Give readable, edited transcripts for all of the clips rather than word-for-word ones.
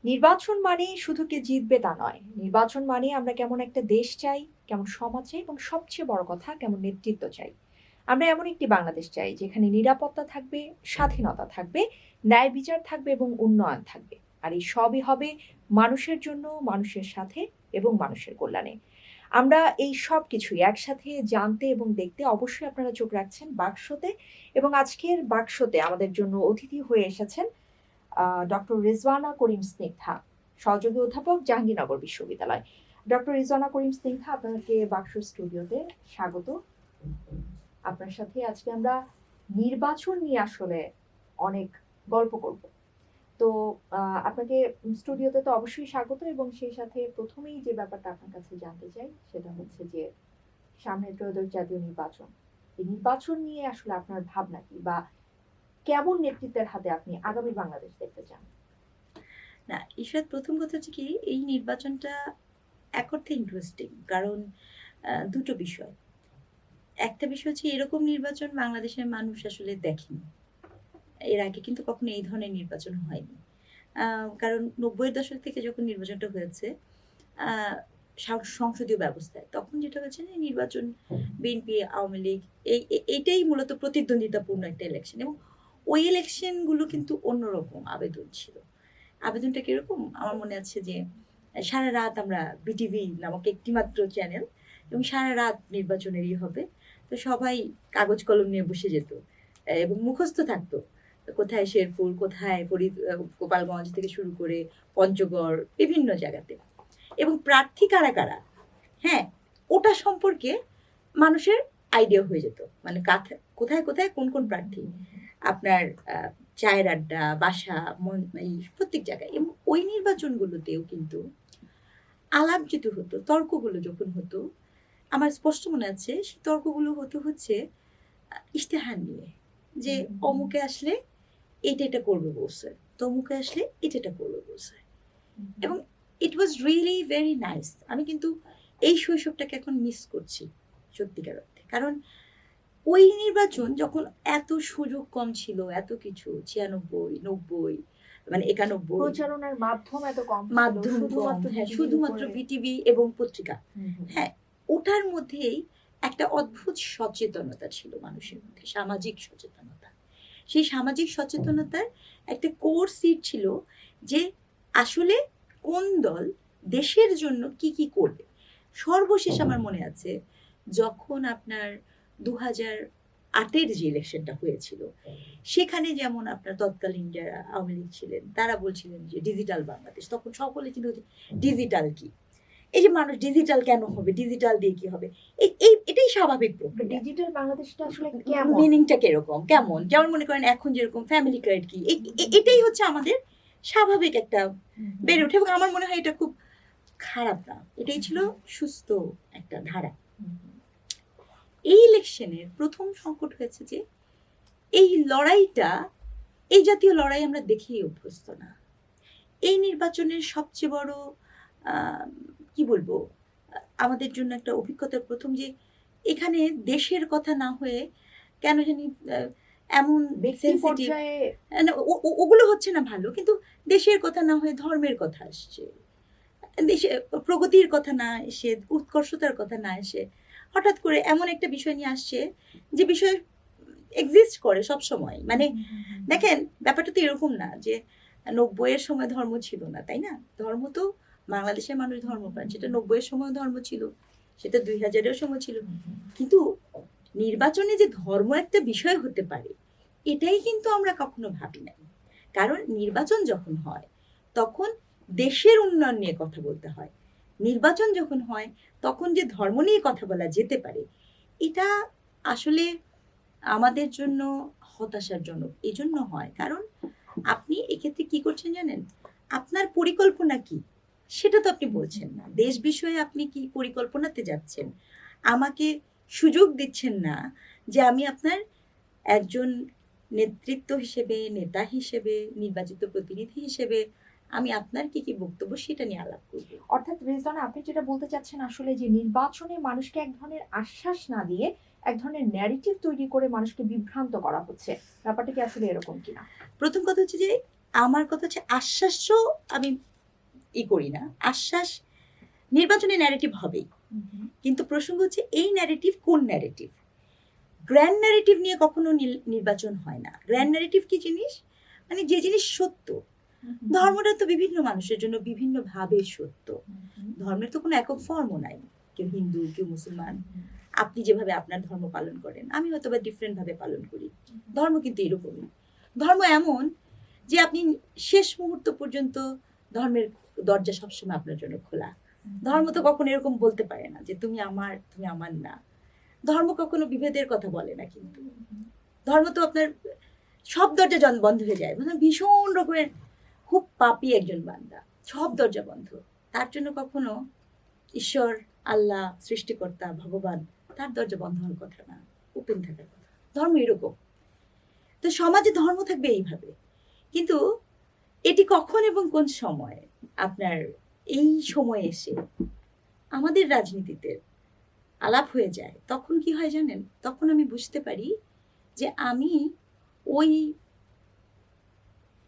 নির্বাচন মানে শুধু কে জিতবে তা নয়। নির্বাচন মানে আমরা কেমন একটা দেশ চাই, কেমন সমাজ চাই এবং সবচেয়ে বড় কথা কেমন নেতৃত্ব চাই। আমরা এমন একটি বাংলাদেশ চাই যেখানে নিরাপত্তা থাকবে, স্বাধীনতা থাকবে, ন্যায় বিচার থাকবে এবং উন্নয়ন থাকবে। আর এই সবই হবে মানুষের জন্য, মানুষের সাথে এবং মানুষের কল্যাণে। আমরা এই সবকিছুই একসাথে জানতে এবং দেখতে অবশ্যই আপনারা চোখ রাখছেন বাক্সতে এবং আজকের বাক্সতে আমাদের জন্য অতিথি হয়ে এসেছেন ডক্টর রেজওয়ানা করিম স্নিগ্ধা, সহযোগী অধ্যাপক, জাহাঙ্গীরনগর বিশ্ববিদ্যালয়। ডক্টর রেজওয়ানা করিম স্নিগ্ধা, আপনাকে বাক্স স্টুডিওতে স্বাগত। আপনার সাথে আজকে আমরা নির্বাচন নিয়ে আসলে অনেক গল্প করব। তো আপনাকে স্টুডিওতে তো অবশ্যই স্বাগত এবং সেই সাথে প্রথমেই যে ব্যাপারটা আপনার কাছে জানতে চাই সেটা হচ্ছে যে সামনের ত্রয়োদশ জাতীয় নির্বাচন, এই নির্বাচন নিয়ে আসলে আপনার ভাবনা কি বা কেমন নেতৃত্বের হাতে আপনি আগামী বাংলাদেশ দেখতে চান? না, ঈশ্বর প্রথম কথা হচ্ছে কি, এই নির্বাচনটা এক অর্থে ইন্টারেস্টিং। কারণ দুটো বিষয়। একটা বিষয় হচ্ছে এরকম নির্বাচন বাংলাদেশের মানুষ আসলে দেখেনি। এর আগে কিন্তু কখনো এই ধরনের নির্বাচন হয়নি। কারণ ৯০-এর দশক থেকে যখন নির্বাচনটা হয়েছে আ সংসদীয় ব্যবস্থায়, তখন যেটা হয়েছে যে নির্বাচন বিএনপি, আওয়ামী লীগ এইটাই মূলত প্রতিদ্বন্দ্বিতাপূর্ণ একটা ইলেকশন এবং ওই ইলেকশনগুলো কিন্তু অন্যরকম আবেদন ছিল। আবেদনটা কিরকম? আমার মনে আছে যে সারারাত আমরা বিটিভি নামক একটি মাত্র চ্যানেল এবং সারারাত নির্বাচনেরই হবে। তো সবাই কাগজ কলম নিয়ে বসে যেত এবং মুখস্থ থাকতো। কোথায় শেরপুর, কোথায় গোপালগঞ্জ থেকে শুরু করে পঞ্চগড় বিভিন্ন জায়গাতে। এবং প্রার্থী কারা, কারা, হ্যাঁ, ওটা সম্পর্কে মানুষের আইডিয়া হয়ে যেত। মানে কোথায়, কোথায় কোন প্রার্থী। আপনার চায়ের আড্ডা, বাসা, এই প্রত্যেক জায়গায় এবং ওই নির্বাচনগুলোতেও কিন্তু আলাপ যেটা হতো, তর্কগুলো যখন হতো, আমার স্পষ্ট মনে আছে সেই তর্কগুলো হচ্ছে ইশতেহার নিয়ে। যে অমুকে আসলে এটা করবে বলছে, তমুকে আসলে এটা করবে বলছে। এবং ইট ওয়াজ রিয়েলি ভেরি নাইস। আমি কিন্তু এই শৈশবটাকে এখন মিস করছি সত্যিকার অর্থে। কারণ ওই নির্বাচন যখন এত সুযোগ কম ছিল, এত কিছু ৯৬, ৯০, মানে ৯১, প্রচারণার মাধ্যম এত কম ছিল, মাধ্যম কম, হ্যাঁ, শুধুমাত্র বিটিভি এবং পত্রিকা। হ্যাঁ, ওটার মধ্যেই একটা অদ্ভুত সচেতনতা ছিল মানুষের মধ্যে, সামাজিক সচেতনতা। সেই সামাজিক সচেতনতার একটা কোর সিট ছিল যে আসলে কোন দল দেশের জন্য কি করবে। সর্বশেষ আমার মনে আছে যখন আপনার ২০০৮-এর যে ইলেকশনটা হয়েছিল, সেখানে যেমন আপনার তৎকালীন যারা আওয়ামী লীগ ছিলেন তারা বলছিলেন যে ডিজিটাল বাংলাদেশ। তখন সকলে কিন্তু ডিজিটাল কি, এই যে মানুষ ডিজিটাল কেন হবে, ডিজিটাল দিয়ে কি হবে, এটাই স্বাভাবিক প্রক্রিয়া। ডিজিটাল বাংলাদেশটা আসলে কেমন, মিনিংটা কিরকম, কেমন, যেমন মনে করেন এখন যেরকম ফ্যামিলি কার্ড কি, এটাই হচ্ছে আমাদের স্বাভাবিক একটা বেড়ে ওঠে। এবং আমার মনে হয় এটা খুব খারাপ না, এটাই ছিল সুস্থ একটা ধারা। এই ইলেকশনের প্রথম সংকট হয়েছে যে এই লড়াইটা, এই জাতীয় লড়াই আমরা দেখেই অভ্যস্ত না। এই নির্বাচনের সবচেয়ে বড় কি বলবো, আমাদের জন্য একটা অভিজ্ঞতার প্রথম যে এখানে দেশের কথা না হয়ে কেন জানি এমন সেনসিটিভ, ওগুলো হচ্ছে না ভালো, কিন্তু দেশের কথা না হয়ে ধর্মের কথা আসছে, দেশে প্রগতির কথা না এসে, উৎকর্ষতার কথা না এসে হঠাৎ করে এমন একটা বিষয় নিয়ে আসছে যে বিষয় এক্সিস্ট করে সব সময়। মানে দেখেন, ব্যাপারটা তো এরকম না যে ৯০-এর সময় ধর্ম ছিল না, তাই না? ধর্ম তো বাংলাদেশের মানুষ ধর্ম পান, সেটা ৯০-এর সময় ধর্ম ছিল, সেটা ২০০০-এর সময় ছিল। কিন্তু নির্বাচনে যে ধর্ম একটা বিষয় হতে পারে, এটাই কিন্তু আমরা কখনো ভাবি নাই। কারণ নির্বাচন যখন হয় তখন দেশের উন্নয়ন নিয়ে কথা বলতে হয়। নির্বাচন যখন হয় তখন যে ধর্ম নিয়ে কথা বলা যেতে পারে, এটা আসলে আমাদের জন্য হতাশাজনক। এই জন্য হয় কারণ আপনি এক্ষেত্রে কি করছেন জানেন? আপনার পরিকল্পনা কি সেটা তো আপনি বলছেন না। দেশ বিষয়ে আপনি কি পরিকল্পনাতে যাচ্ছেন, আমাকে সুযোগ দিচ্ছেন না যে আমি আপনার একজন নেতৃত্ব হিসেবে, নেতা হিসেবে, নির্বাচিত প্রতিনিধি হিসেবে আমি আপনার কি বক্তব্য সেটা নিয়ে আলাপ করব। অর্থাৎ রেজওয়ানা, আপনি যেটা বলতে চাচ্ছেন আসলে যে নির্বাচনে মানুষকে এক ধরনের আশ্বাস না দিয়ে এক ধরনের ন্যারেটিভ তৈরি করে মানুষকে বিভ্রান্ত করা হচ্ছে, ব্যাপারটা কি আসলে এরকম কিনা? প্রথম কথা হচ্ছে যে আমার কথা হচ্ছে আশ্বাসও আমি করি না, আশ্বাস নির্বাচনে ন্যারেটিভ হবেই, কিন্তু প্রসঙ্গ হচ্ছে এই ন্যারেটিভ কোন ন্যারেটিভ। গ্র্যান্ড ন্যারেটিভ নিয়ে কখনো নির্বাচন হয় না। গ্র্যান্ড ন্যারেটিভ কি জিনিস, মানে যে জিনিস সত্য। ধর্মটা তো বিভিন্ন মানুষের জন্য বিভিন্ন ভাবে সত্য, ধর্মের তো কোনো একক ফর্মও নাই, কেউ হিন্দু কেউ মুসলমান, আপনি যেভাবে আপনার ধর্ম পালন করেন আমি হয়তো বা ডিফারেন্ট ভাবে পালন করি, ধর্ম কিন্তু এরকমই। ধর্ম এমন যে আপনি শেষ মুহূর্ত পর্যন্ত ধর্মের দরজা সবসময় আপনার জন্য খোলা। ধর্ম তো কখনো এরকম বলতে পারে না যে তুমি আমার তুমি আমার না। ধর্ম কখনো বিভেদের কথা বলে না, কিন্তু ধর্ম তো আপনার সব দরজা বন্ধ হয়ে যায়, মানে ভীষণ রকমের খুব পাপী একজন বান্দা, সব দরজা বন্ধ, তার জন্য কখনো ঈশ্বর, আল্লাহ, সৃষ্টিকর্তা, ভগবান, তার দরজা বন্ধ হওয়ার কথা না, ওপেন থাকার কথা। ধর্ম এরকম। তো সমাজে ধর্ম থাকবে এইভাবে, কিন্তু এটি কখন এবং কোন সময় আপনার এই সময়ে এসে আমাদের রাজনীতিতে আলাপ হয়ে যায়, তখন কি হয় জানেন, তখন আমি বুঝতে পারি যে আমি ওই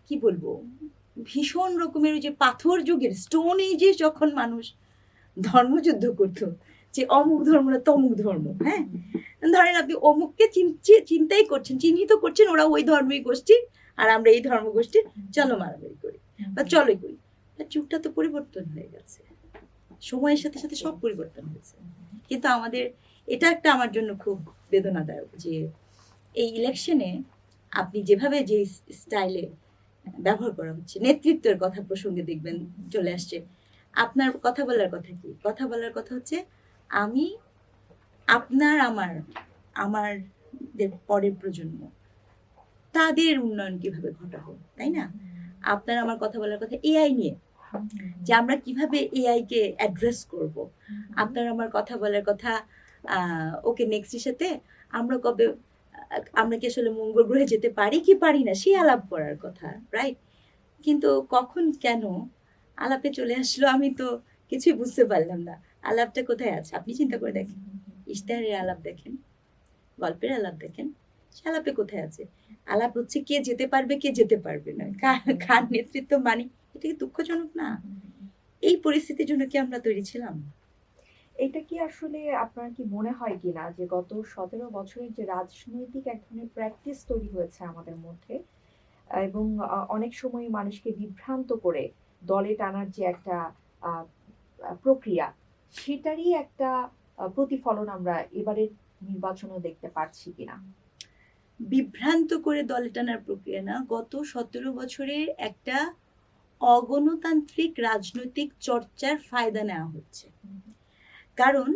কি বলবো ভীষণ রকমের ওই যে পাথর যুগের স্টোন এজে যখন মানুষ ধর্মযুদ্ধ করতো, যে অমুক ধর্ম না তমুক ধর্ম, হ্যাঁ ধরেন আপনি অমুককে চিন্তাই করছেন, চিহ্নিত করছেন, ওরা ওই ধর্মীয় গোষ্ঠী আর আমরা এই ধর্ম গোষ্ঠী, চলো মারামারি করি বা চলোই করি। যুগটা তো পরিবর্তন হয়ে গেছে, সময়ের সাথে সাথে সব পরিবর্তন হয়েছে, কিন্তু আমাদের এটা একটা আমার জন্য খুব বেদনাদায়ক যে এই ইলেকশনে আপনি যেভাবে যে স্টাইলে ব্যবহার করা হচ্ছে, নেতৃত্বের কথা প্রসঙ্গে দেখবেন চলে আসছে, আপনার কথা বলার কথা কি, কথা বলার কথা হচ্ছে আমি আপনার আমাদের পরের প্রজন্ম তাদের উন্নয়ন কিভাবে ঘটাবো, তাই না? আপনার আমার কথা বলার কথা এআই নিয়ে, যে আমরা কিভাবে এআই কে অ্যাড্রেস করব। আপনার আমার কথা বলার কথা ওকে নেক্সটের সাথে আমরা কবে আমরা কি আসলে মঙ্গল গ্রহে যেতে পারি কি পারি না সেই আলাপ করার কথা, রাইট? কিন্তু কখন কেন আলাপে চলে আসলো আমি তো কিছুই বুঝতে পারলাম না। আলাপটা কোথায় আছে আপনি চিন্তা করে দেখেন, ইশতেহারের আলাপ দেখেন, গল্পের আলাপ দেখেন, সে আলাপে কোথায় আছে? আলাপ হচ্ছে কে যেতে পারবে কে যেতে পারবে না, কার নেতৃত্ব মানি। এটা কি দুঃখজনক না? এই পরিস্থিতির জন্য কি আমরা তৈরি ছিলাম? এটা কি আসলে আপনার কি মনে হয় কিনা যে গত 17 বছরের যে রাজনৈতিক এক ধরনের প্র্যাকটিস তৈরি হয়েছে আমাদের মধ্যে, এবং অনেক সময় মানুষকে বিভ্রান্ত করে দলে টানার যে একটা আহ, প্রক্রিয়া, সেটারই একটা প্রতিফলন আমরা এবারের নির্বাচনেও দেখতে পাচ্ছি কিনা? বিভ্রান্ত করে দলে টানার প্রক্রিয়া না, গত 17 বছরের একটা অগণতান্ত্রিক রাজনৈতিক চর্চার ফায়দা নেওয়া হচ্ছে। কারণ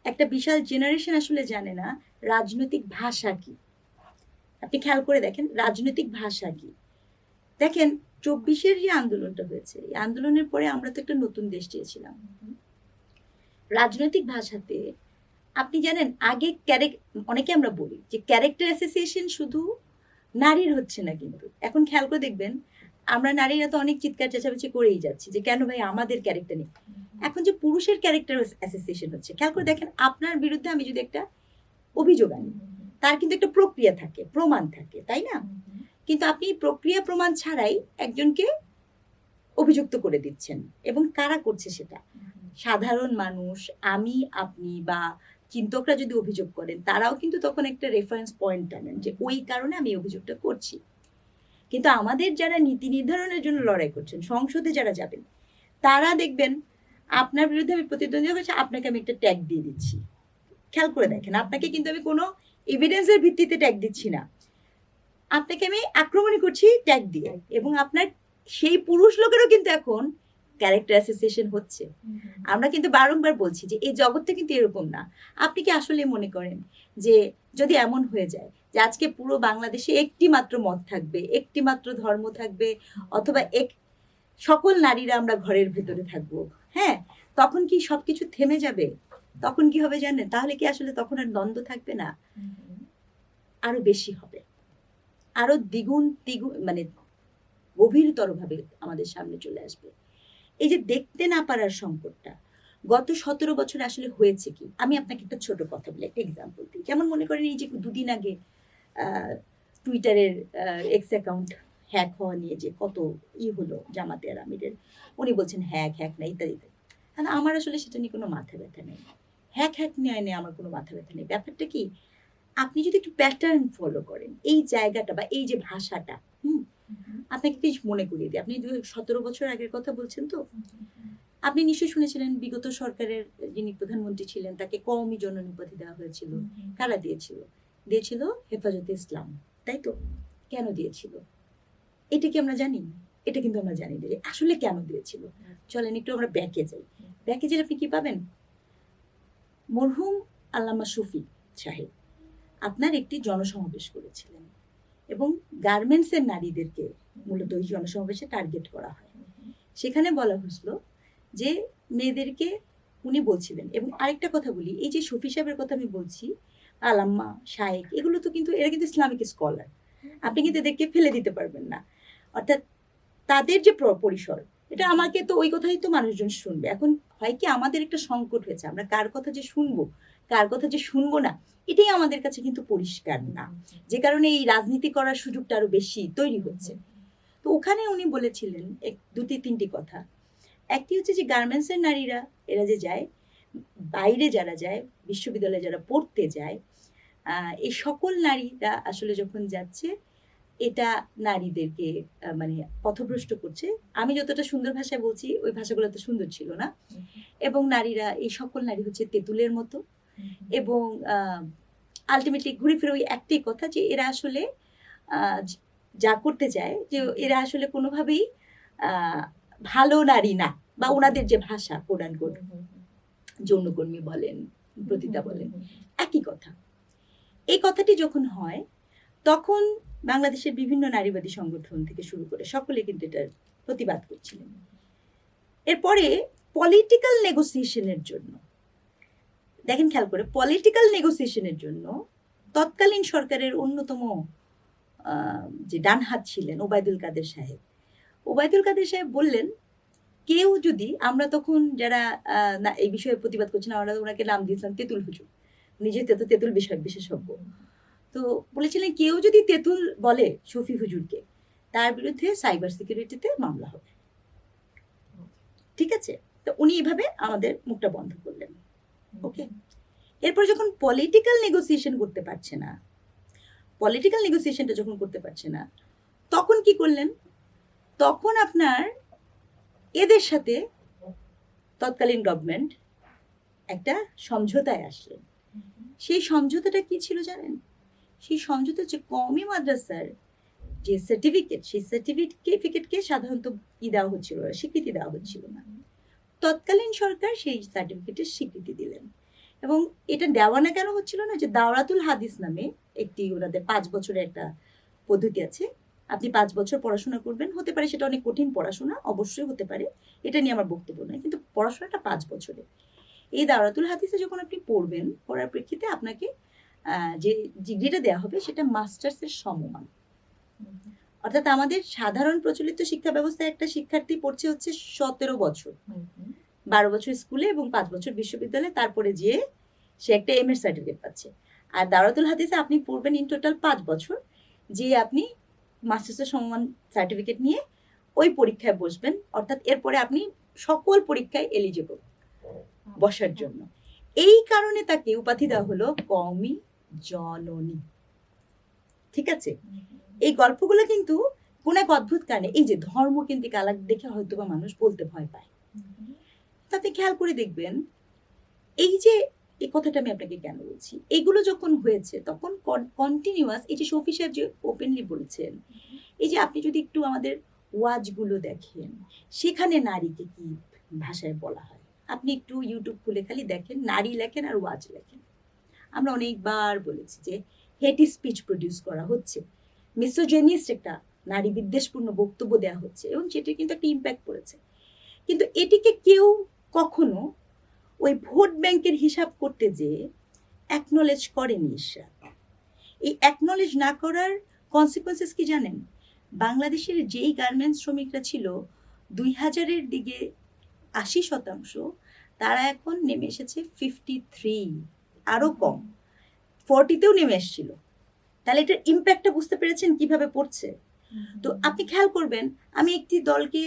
একটা বিশাল জেনারেশন আসলে জানে না রাজনৈতিক ভাষা কি। আপনি খেয়াল করে দেখেন রাজনৈতিক ভাষা কি। দেখেন 24-এর যে আন্দোলনটা হয়েছে, এই আন্দোলনের পরে আমরা তো একটা নতুন দেশ চেয়েছিলাম। রাজনৈতিক ভাষাতে আপনি জানেন আগে অনেকে আমরা বলি যে ক্যারেক্টার অ্যাসোসিয়েশন শুধু নারীর হচ্ছে না, কিন্তু এখন খেয়াল করে দেখবেন আমরা নারীরা তো অনেক চিৎকার চেঁচামেচি করেই যাচ্ছি যে কেন ভাই আমাদের ক্যারেক্টার নেই। এখন যে পুরুষের ক্যারেক্টার অ্যাসোসিয়েশন হচ্ছে, খেয়াল করে দেখেন আপনার বিরুদ্ধে আমি যদি একটা অভিযোগ আনি, তার কিন্তু একটা প্রক্রিয়া থাকে, প্রমাণ থাকে, তাই না? কিন্তু আপনি প্রক্রিয়া প্রমাণ ছাড়াই একজনকে অভিযুক্ত করে দিচ্ছেন, এবং কারা করছে সেটা? সাধারণ মানুষ, আমি, আপনি বা চিন্তকরা যদি অভিযোগ করেন, তারাও কিন্তু তখন একটা রেফারেন্স পয়েন্ট টানেন যে ওই কারণে আমি অভিযোগটা করছি। কিন্তু আমাদের যারা নীতি নির্ধারণের জন্য লড়াই করছেন, সংসদে যারা যাবেন, তারা দেখবেন আপনার বিরুদ্ধে আমি প্রতিদ্বন্দ্বিতা করছি, আপনাকে আমি একটা ট্যাগ দিয়ে দিচ্ছি। খেয়াল করে দেখেন, আপনাকে কিন্তু আমি কোনো এভিডেন্সের ভিত্তিতে ট্যাগ দিচ্ছি না, আপনাকে আমি আক্রমণই করছি ট্যাগ দিয়ে। এবং আপনার সেই পুরুষ লোকেরও কিন্তু এখন ক্যারেক্টার অ্যাসোসিয়েশন হচ্ছে। আমরা কিন্তু বারংবার বলছি যে এই জগৎটা কিন্তু এরকম না। আপনি কি আসলে মনে করেন যে যদি এমন হয়ে যায় যে আজকে পুরো বাংলাদেশে একটি মাত্র মত থাকবে, একটি মাত্র ধর্ম থাকবে, অথবা সকল নারীরা আমরা ঘরের ভেতরে থাকবো, হ্যাঁ, তখন কি সবকিছু থেমে যাবে? তখন কি হবে জানেন? তাহলে কি আসলে তখন আর দ্বন্দ্ব থাকবে না, আরো বেশি হবে, আরো দ্বিগুণ মানে গভীরতর ভাবে আমাদের সামনে চলে আসবে। এই যে দেখতে না পারার সংকটটা গত 17 বছরে আসলে হয়েছে কি, আমি আপনাকে একটা ছোট কথা বলি, একটা এক্সাম্পল দিই। যেমন মনে করেন এই যে দুদিন আগে টুইটারের এক্স অ্যাকাউন্ট হ্যাক হওয়া নিয়ে যে কত হলো জামাতে আর আমিরের, উনি বলছেন হ্যাক না ইত্যাদি। কারণ আমার আসলে সেটা নিয়ে কোনো মাথা ব্যথা নেই। হ্যাক নিয়ে আমার কোনো মাথা ব্যথা নেই। ব্যাপারটা কি, আপনি যদি একটু প্যাটার্ন ফলো করেন, এই জায়গাটা বা এই যে ভাষাটা, আপনাকে কিছু মনে করিয়ে দিই। আপনি 17 বছর আগের কথা বলছেন তো, আপনি নিশ্চয়ই শুনেছিলেন বিগত সরকারের যিনি প্রধানমন্ত্রী ছিলেন তাকে কওমি জননী উপাধি দেওয়া হয়েছিল। কারা দিয়েছিল? দিয়েছিল হেফাজতে ইসলাম, তাই তো? কেন দিয়েছিল? এটা কি আমরা জানি? এটা কিন্তু আমরা জানি না যে আসলে কেন দিয়েছিল। চলেন একটু আমরা ব্যাকে যাই। ব্যাকে গেলে আপনি কি পাবেন? মরহুম আল্লামা শফি সাহেব আপনার একটি জনসমাবেশ করেছিলেন এবং গার্মেন্টসের নারীদেরকে মূলত ওই জনসমাবেশে টার্গেট করা হয়। সেখানে বলা হয়েছিল যে মেয়েদেরকে, উনি বলছিলেন, এবং আরেকটা কথা বলি, এই যে শফি সাহেবের কথা আমি বলছি, আলাম্মা শায়েক, এগুলো তো কিন্তু এরা কিন্তু ইসলামিক স্কলার, আপনি কিন্তু এদেরকে ফেলে দিতে পারবেন না। অর্থাৎ তাদের যে পরিসর, এটা আমাকে তো ওই কথাই তো মানুষজন শুনবে। এখন হয় কি, আমাদের একটা সংকট হয়েছে, আমরা কার কথা যে শুনবো কার কথা যে শুনবো না, এটাই আমাদের কাছে কিন্তু পরিষ্কার না, যে কারণে এই রাজনীতি করার সুযোগটা আরো বেশি তৈরি হচ্ছে। তো ওখানে উনি বলেছিলেন দুটি তিনটি কথা। একটি হচ্ছে যে গার্মেন্টসের নারীরা, এরা যে যায় বাইরে, যারা যায় বিশ্ববিদ্যালয়ে যারা পড়তে যায়, এই সকল নারীরা আসলে যখন যাচ্ছে, এটা নারীদেরকে মানে পথভ্রষ্ট করছে। আমি যতটা সুন্দর ভাষায় বলছি, ওই ভাষাগুলো তো সুন্দর ছিল না। এবং নারীরা, এই সকল নারী হচ্ছে তেঁতুলের মতো, এবং আলটিমেটলি ঘুরে ফিরে ওই একটাই কথা যে এরা আসলে যা করতে চায়, যে এরা আসলে কোনোভাবেই ভালো নারী না, বা ওনাদের যে ভাষা কোরআন কোড, যৌনকর্মী বলেন, প্রতিটা বলেন, একই কথা। এই কথাটি যখন হয়, তখন বাংলাদেশের বিভিন্ন নারীবাদী সংগঠন থেকে শুরু করে সকলে কিন্তু এটার প্রতিবাদ করছিলেন। এরপরে পলিটিক্যাল নেগোসিয়েশনের জন্য, দেখেন খেয়াল করে, পলিটিক্যাল নেগোসিয়েশনের জন্য তৎকালীন সরকারের অন্যতম যে ডান হাত ছিলেন ওবায়দুল কাদের সাহেব, ওবায়দুল কাদের সাহেব বললেন, কেউ যদি, আমরা তখন যারা এই বিষয়ে প্রতিবাদ করছেন, আমরা ওনাকে নাম দিয়েছিলাম তেঁতুল হুজুর, নিজে তেঁতুল বিষয় বিশেষজ্ঞ। তো বলেছিলেন, কেউ যদি তেঁতুল বলে শফি হুজুরকে, তার বিরুদ্ধে সাইবার সিকিউরিটিতে মামলা হবে। ঠিক আছে? তো উনি এভাবে আমাদের মুখটা বন্ধ করলেন। ওকে, এরপর যখন পলিটিক্যাল নেগোসিয়েশন করতে পারছে না, পলিটিক্যাল নেগোসিয়েশনটা যখন করতে পারছে না, তখন কি করলেন? তখন আপনার এদের সাথে তৎকালীন গভর্নমেন্ট একটা সমঝোতায় আসলেন। সেই সমঝোতাটা কি ছিল জানেন? সেই সমঝোতা হচ্ছে কওমি মাদ্রাসার যে সার্টিফিকেট, সেই সার্টিফিকেটকে সাধারণত দেওয়া হচ্ছিল, স্বীকৃতি দেওয়া হচ্ছিল না। তৎকালীন সরকার সেই সার্টিফিকেটের স্বীকৃতি দিলেন। এবং এটা দেওয়া না কেন হচ্ছিল না, যে দাওরাতুল হাদিস নামে একটি ওনাদের 5 বছরের একটা পদ্ধতি আছে। আপনি 5 বছর পড়াশোনা করবেন, হতে পারে সেটা অনেক কঠিন পড়াশোনা, অবশ্যই হতে পারে, এটা নিয়ে আমার বক্তব্য নয়, কিন্তু পড়াশোনাটা 5 বছরে। এই দাওরাতুল হাদিসে যখন আপনি পড়বেন, পড়ার প্রেক্ষিতে আপনাকে যে ডিগ্রিটা দেওয়া হবে সেটা মাস্টার্সের সমমান। অর্থাৎ আমাদের সাধারণ প্রচলিত শিক্ষা ব্যবস্থায় একটা শিক্ষার্থী পড়ছে হচ্ছে 17 বছর, 12 বছর স্কুলে এবং 5 বছর বিশ্ববিদ্যালয়ে, তারপরে যেয়ে সে একটা এমএর সার্টিফিকেট পাচ্ছে। আর দাওরাতুল হাদিসে আপনি পড়বেন ইন টোটাল 5 বছর, যে আপনি মাস্টার্সের সমমান সার্টিফিকেট নিয়ে ওই পরীক্ষায় বসবেন। অর্থাৎ এরপরে আপনি সকল পরীক্ষায় এলিজিবল বসার জন্য। এই কারণে তাকে উপাধি দেওয়া হলো কওমি জননী। ঠিক আছে? এই গল্পগুলো কিন্তু কোন এক অদ্ভুত কারণে, এই যে ধর্মকেন্দ্রিক আলাপ দেখে হয়তো বা মানুষ বলতে ভয় পায়। তাতে খেয়াল করে দেখবেন, এই যে এই কথাটা আমি আপনাকে কেন বলছি, এগুলো যখন হয়েছে তখন কন্টিনিউয়াস, এই যে শফি সাহেব যে ওপেনলি বলেছেন, এই যে আপনি যদি একটু আমাদের ওয়াজগুলো দেখেন, সেখানে নারীকে কি ভাষায় বলা হয়, আপনি একটু ইউটিউব খুলে খালি দেখেন, নারী লেখেন আর ওয়াজ লেখেন। আমরা অনেকবার বলেছি যে হেটি স্পিচ প্রডিউস করা হচ্ছে, মিসোজেনিস্ট একটা নারী বিদ্বেষপূর্ণ বক্তব্য দেওয়া হচ্ছে, এবং সেটি কিন্তু একটা ইম্প্যাক্ট পড়েছে। কিন্তু এটিকে কেউ কখনো ওই ভোট ব্যাংকের হিসাব করতে যে অ্যাকনলেজ করেনি। এই অ্যাকনলেজ না করার কনসিকুয়েন্সেস কি জানেন? বাংলাদেশের যেই গার্মেন্টস শ্রমিকরা ছিল 2000-এর দিকে 80%, তারা এখন নেমে এসেছে 53, আরো কম 40-তেও নেমে এসেছিল। তাহলে এটার ইম্প্যাক্টটা বুঝতে পেরেছেন কিভাবে পড়ছে? তো আপনি খেয়াল করবেন, আমি একটি দলকে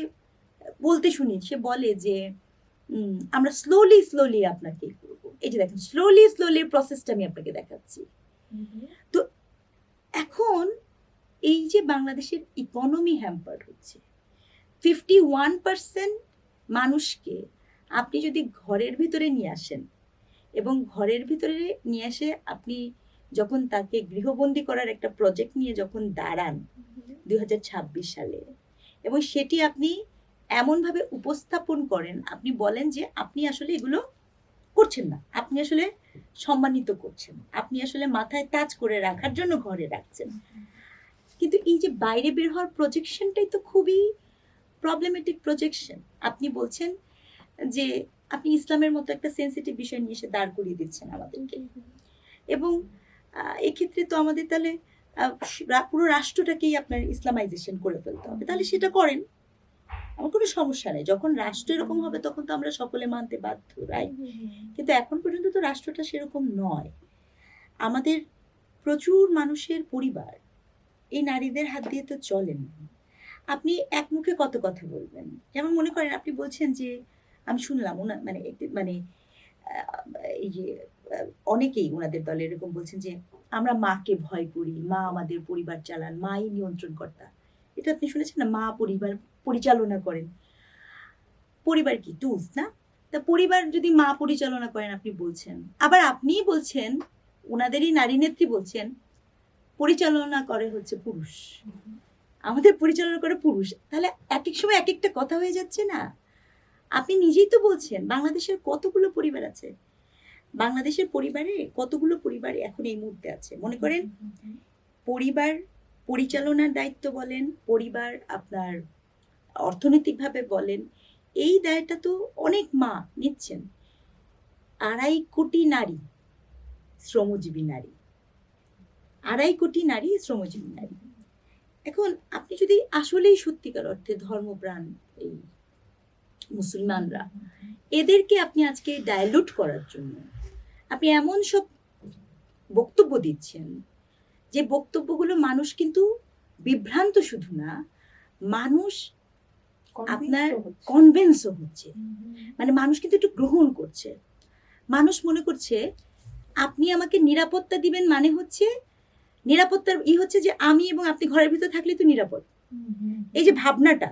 বলতে শুনি, সে বলে যে আমরা স্লোলি স্লোলি আপনাকে করবো। এই যে দেখেন, স্লোলি স্লোলি প্রসেসটা আমি আপনাকে দেখাচ্ছি। তো এখন এই যে বাংলাদেশের ইকোনমি হ্যাম্পার্ড হচ্ছে, 51% মানুষকে আপনি যদি ঘরের ভিতরে নিয়ে আসেন এবং ঘরের ভিতরে নিয়ে এসে আপনি যখন তাকে গৃহবন্দী করার একটা প্রজেক্ট নিয়ে যখন দাঁড়ান 2026 সালে, এবং সেটি আপনি এমনভাবে উপস্থাপন করেন, আপনি বলেন যে আপনি আসলে এগুলো করছেন না, আপনি আসলে সম্মানিত করছেন, আপনি আসলে মাথায় তাজ করে রাখার জন্য ঘরে রাখছেন, কিন্তু এই যে বাইরে বের হওয়ার প্রজেকশনটাই তো খুবই প্রবলেমেটিক প্রজেকশন। আপনি বলছেন যে আপনি ইসলামের মতো একটা সেন্সিটিভ বিষয় নিয়ে এসে দাঁড় করিয়ে দিচ্ছেন আমাদেরকে, এবং এক্ষেত্রে তো আমাদের তাহলে পুরো রাষ্ট্রটাকেই আপনার ইসলামাইজেশন করে ফেলতে হবে। তাহলে সেটা করেন, আমার কোনো সমস্যা নেই। যখন রাষ্ট্র এরকম হবে তখন তো আমরা সকলে মানতে বাধ্য, রাইট? কিন্তু এখন পর্যন্ত তো রাষ্ট্রটা সেরকম নয়। আমাদের প্রচুর মানুষের পরিবার এই নারীদের হাত দিয়ে তো চলেন। আপনি এক মুখে কত কথা বলবেন? যেমন মনে করেন আপনি বলছেন যে, আমি শুনলাম মানে এই যে অনেকেই ওনাদের দলে এরকম বলছেন যে আমরা মাকে ভয় করি, মা আমাদের পরিবার চালান, মাই নিয়ন্ত্রণ কর্তা। এটা আপনি শুনেছেন না? মা পরিবার পরিচালনা করেন। পরিবার কি টুলস না? তা পরিবার যদি মা পরিচালনা করেন আপনি বলছেন, আবার আপনিই বলছেন, ওনাদেরই নারী নেত্রী বলছেন পরিচালনা করে হচ্ছে পুরুষ, আমাদের পরিচালনা করে পুরুষ। তাহলে এক এক সময় এক একটা কথা হয়ে যাচ্ছে না? আপনি নিজেই তো বলছেন বাংলাদেশের কতগুলো পরিবার আছে, বাংলাদেশের পরিবারে কতগুলো পরিবার এখন এই মুহূর্তে আছে। মনে করেন পরিবার পরিচালনার দায়িত্ব বলেন, পরিবার আপনার অর্থনৈতিকভাবে বলেন, এই দায়টা তো অনেক মা নিচ্ছেন। 2.5 কোটি নারী শ্রমজীবী নারী, 2.5 কোটি নারী শ্রমজীবী নারী। এখন আপনি যদি আসলেই সত্যিকার অর্থে ধর্মপ্রাণ এই মুসলমানরা, এদেরকে আপনি আজকে ডাইলুট করার জন্য আপনি এমন সব বক্তব্য দিচ্ছেন, যে বক্তব্যগুলো মানুষ কিন্তু বিভ্রান্ত শুধু না, মানুষ আপনার কনভিন্সও হচ্ছে, মানে মানুষ কিন্তু একটু গ্রহণ করছে। মানুষ মনে করছে আপনি আমাকে নিরাপত্তা দিবেন, মানে হচ্ছে নিরাপত্তার হচ্ছে যে আমি এবং আপনি ঘরের ভিতরে থাকলে তো নিরাপদ, এই যে ভাবনাটা।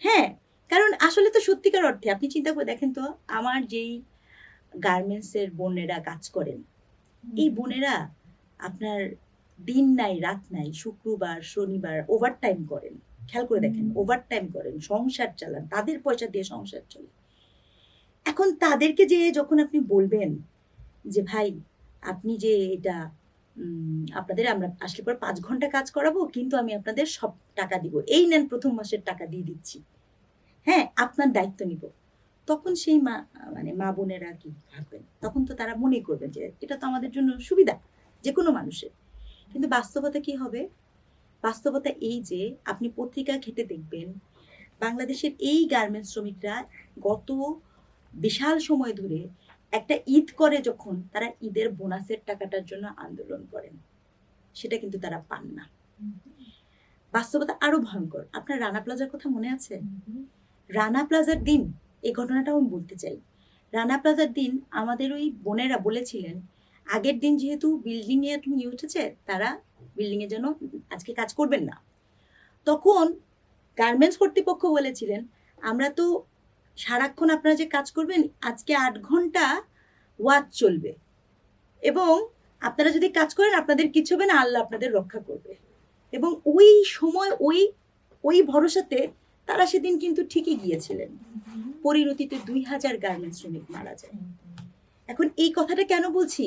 হ্যাঁ, কারণ আসলে তো সত্যিকার অর্থে আপনি চিন্তা করে দেখেন তো, আমার যেই গার্মেন্টসের বোনেরা কাজ করেন, এই বোনেরা আপনার দিন নাই রাত নাই, শুক্রবার শনিবার ওভারটাইম করেন, খেয়াল করে দেখেন, ওভারটাইম করেন, সংসার চালান, তাদের পয়সা দিয়ে সংসার চলে। এখন তাদেরকে যে যখন আপনি বলবেন যে ভাই আপনি যে এটা আপনাদের আমরা আসলে পর 5 ঘন্টা কাজ করাবো, কিন্তু আমি আপনাদের সব টাকা দিব, এই নেন প্রথম মাসের টাকা দিয়ে দিচ্ছি, হ্যাঁ আপনার দায়িত্ব নিব, তখন সেই মা বোনেরা কি ভাববেন? তখন তো তারা মনে করবেন যে এটা তো আমাদের জন্য সুবিধা, যে কোনো মানুষের। কিন্তু বাস্তবতা কি হবে? বাস্তবতা এই যে আপনি পত্রিকা ঘেঁটে দেখবেন, বাংলাদেশের এই গার্মেন্টস শ্রমিকরা গত বিশাল সময় ধরে একটা ঈদ করে, যখন তারা ঈদের বোনাসের টাকাটার জন্য আন্দোলন করেন, সেটা কিন্তু তারা পান না। বাস্তবতা আরো ভয়ঙ্কর। আপনার রানা প্লাজার কথা মনে আছে? রানা প্লাজার দিন, এই ঘটনাটাও আমি বলতে চাই। রানা প্লাজার দিন আমাদের ওই বোনেরা বলেছিলেন, আগের দিন যেহেতু বিল্ডিং এ তুমি উঠেছে, তারা বিল্ডিং এ যেন আজকে কাজ করবেন না। তখন গার্মেন্টস কর্তৃপক্ষ বলেছিলেন, আমরা তো সারাক্ষণ আপনারা যে কাজ করবেন, আজকে 8 ঘন্টা ওয়াচ চলবে, এবং আপনারা যদি কাজ করেন আপনাদের কিছু হবে না, আল্লাহ আপনাদের রক্ষা করবে। এবং ওই সময় ওই ভরসাতে তারা সেদিন কিন্তু ঠিকই গিয়েছিলেন। পরিণতিতে 2000 গার্মেন্টস শ্রমিক মারা যায়। এখন এই কথাটা কেন বলছি?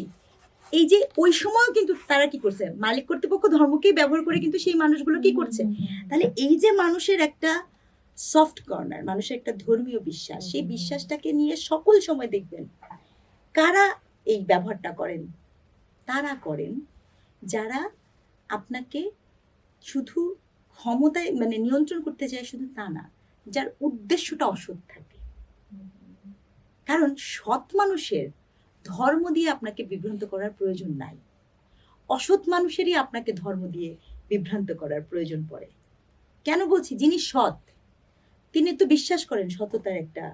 এই যে ওই সময়ও কিন্তু তারা কি করছে, মালিক কর্তৃপক্ষ ধর্মকেই ব্যবহার করে কিন্তু সেই মানুষগুলো কি করছে। তাহলে এই যে মানুষের একটা সফট কর্নার, মানুষের একটা ধর্মীয় বিশ্বাস, সেই বিশ্বাসটাকে নিয়ে সকল সময় দেখবেন কারা এই ব্যবহারটা করেন। তারা করেন যারা আপনাকে শুধু ক্ষমতায় নিয়ন্ত্রণ করতে চায়, শুধু তা না, যার উদ্দেশ্যটা অসৎ থাকে। কারণ সৎ মানুষের ধর্ম দিয়ে আপনাকে বিভ্রান্ত করার প্রয়োজন নাই, অসৎ মানুষেরই আপনাকে ধর্ম দিয়ে বিভ্রান্ত করার প্রয়োজন পড়ে। কেন বলছি, যিনি সৎ তিনি তো বিশ্বাস করেন সততার একটা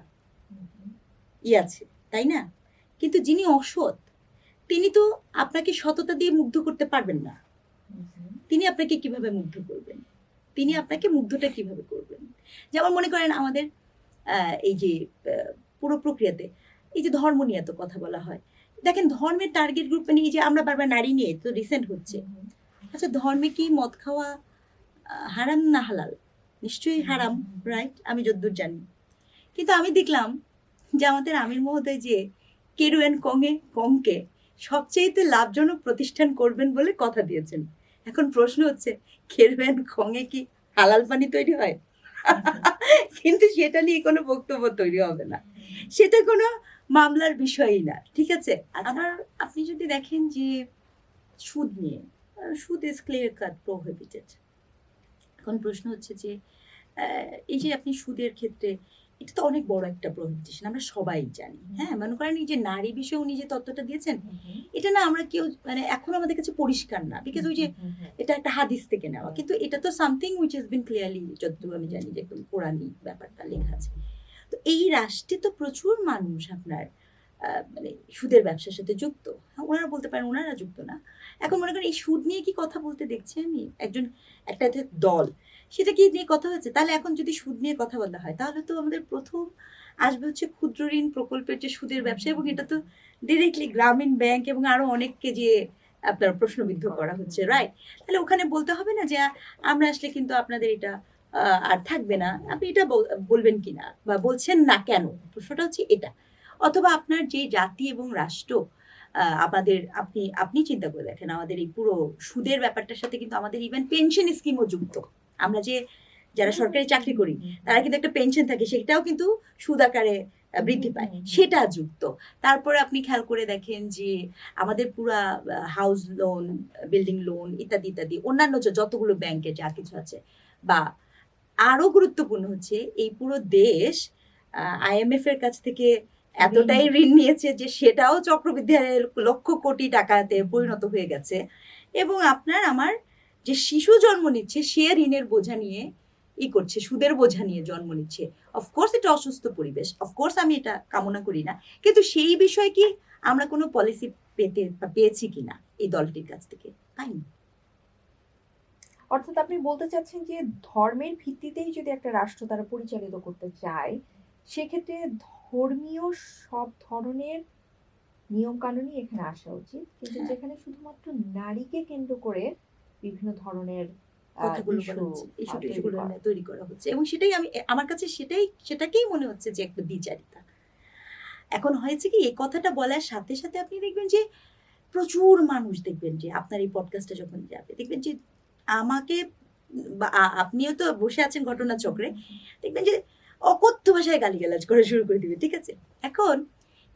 আছে, তাই না? কিন্তু যিনি অসৎ তিনি তো আপনাকে সততা দিয়ে মুগ্ধ করতে পারবেন না। তিনি আপনাকে কিভাবে মুগ্ধ করবেন? তিনি আপনাকে মুগ্ধটা কিভাবে করবেন? যেমন মনে করেন আমাদের এই যে পুরো প্রক্রিয়াতে এই যে ধর্ম নিয়ে এত কথা বলা হয়, দেখেন ধর্মের টার্গেট গ্রুপ মানে এই যে আমরা বারবার নারী নিয়ে তো রিসেন্ট হচ্ছে। আচ্ছা, ধর্মে কি মদ খাওয়া হারাম না হালাল? নিশ্চয়ই হারাম, রাইট? আমি যতদূর জানি। কিন্তু আমি দেখলাম যে আমাদের আমির মহোদয় যে কেরু অ্যান্ড কংকে সবচেয়ে লাভজনক প্রতিষ্ঠান করবেন বলে কথা দিয়েছেন। এখন প্রশ্ন হচ্ছে, কেরু অ্যান্ড কংয়ে কি হালাল পানি তৈরি হয়? কিন্তু সেটা নিয়ে কোনো বক্তব্য তৈরি হবে না, সেটা কোনো মামলার বিষয়ই না, ঠিক আছে? আবার আপনি যদি দেখেন যে সুদ নিয়ে, সুদ ইজ ক্লিয়ার কাট প্রোহিবিটেড। এখন প্রশ্ন হচ্ছে যে এই যে আপনি সুদের ক্ষেত্রে, এটা তো অনেক বড় একটা প্রহিবিটেশন, আমরা সবাই জানি। হ্যাঁ, মনে করেন এই যে নারী বিষয়ে উনি যে তত্ত্বটা দিয়েছেন, এটা না আমরা কেউ মানে এখন আমাদের কাছে পরিষ্কার না, বিকজ ওই যে এটা একটা হাদিস থেকে নেওয়া, কিন্তু এটা তো something which has been clearly, যতটুকু আমি জানি যে একদম কোরআনি ব্যাপারটা লেখা আছে। তো এই রাষ্ট্রে তো প্রচুর মানুষ আপনার মানে সুদের ব্যবসার সাথে যুক্ত। ওনারা বলতে পারেন ওনারা যুক্ত না। এখন মনে করেন এই সুদ নিয়ে কি কথা বলতে দেখছি আমি একটা দল, সেটা কি নিয়ে কথা হয়েছে? তাহলে এখন যদি সুদ নিয়ে কথা বলা হয়, তাহলে তো আমাদের প্রথম আসবে হচ্ছে ক্ষুদ্র ঋণ প্রকল্পের যে সুদের ব্যবসা, এবং এটা তো ডিরেক্টলি গ্রামীণ ব্যাংক এবং আরো অনেককে যে আপনার প্রশ্নবিদ্ধ করা হচ্ছে, রাইট? তাহলে ওখানে বলতে হবে না যে আমরা আসলে কিন্তু আপনাদের এটা আর থাকবে না, আপনি এটা বলবেন কিনা বা বলছেন না কেন? প্রশ্নটা হচ্ছে এটা। অথবা আপনার যে জাতি এবং রাষ্ট্র আমাদের, আপনি চিন্তা করে দেখেন আমাদের এই পুরো সুদের ব্যাপারটার সাথে কিন্তু আমাদের ইভেন পেনশন স্কিমও যুক্ত। আমরা যে যারা সরকারি চাকরি করি তারা কিন্তু একটা পেনশন থাকে, সেটাও কিন্তু সুদ আকারে বৃদ্ধি পায়, সেটা যুক্ত। তারপরে আপনি খেয়াল করে দেখেন যে আমাদের পুরা হাউস লোন, বিল্ডিং লোন ইত্যাদি ইত্যাদি অন্যান্য যতগুলো ব্যাংকে যা কিছু আছে, বা আরো গুরুত্বপূর্ণ হচ্ছে এই পুরো দেশ আইএমএফ এর কাছ থেকে এতটাই ঋণ নিয়েছে যে সেটাও চক্রবৃদ্ধি হারে লক্ষ কোটি টাকাতে পরিণত হয়ে গেছে। এবং আপনার আমার যে শিশু জন্ম নিচ্ছে সে ঋণের বোঝা নিয়ে করছে, সুদের বোঝা নিয়ে জন্ম নিচ্ছে। অফকোর্স এটা অসুস্থ পরিবেশ, অফকোর্স আমি এটা কামনা করি না, কিন্তু সেই বিষয়ে কি আমরা কোনো পলিসি পেয়েছি কিনা এই দলটির কাছ থেকে? পাইনি। অর্থাৎ আপনি বলতে চাচ্ছেন যে ধর্মের ভিত্তিতেই যদি একটা রাষ্ট্র তারা পরিচালিত করতে চায়, সেক্ষেত্রে ধর্মীয় সব ধরনের নিয়ম কানুনই এখানে আসা উচিত, কিন্তু যেখানে শুধুমাত্র নারীকে কেন্দ্র করে বিভিন্ন ধরনের কথাগুলো বলা হচ্ছে, ইস্যুগুলো তৈরি করা হচ্ছে, এবং সেটাই আমার কাছে সেটাকেই মনে হচ্ছে যে একটা দ্বিচারিতা। এখন হয়েছে কি, এই কথাটা বলার সাথে সাথে আপনি দেখবেন যে প্রচুর মানুষ, দেখবেন যে আপনার এই পডকাস্টটা যখন যাবে, দেখবেন যে আমাকে আপনিও তো বসে আছেন ঘটনা চক্রে, দেখবেন যে অকথ্য ভাষায় গালিগালাজ করা শুরু করে দিবে, ঠিক আছে? এখন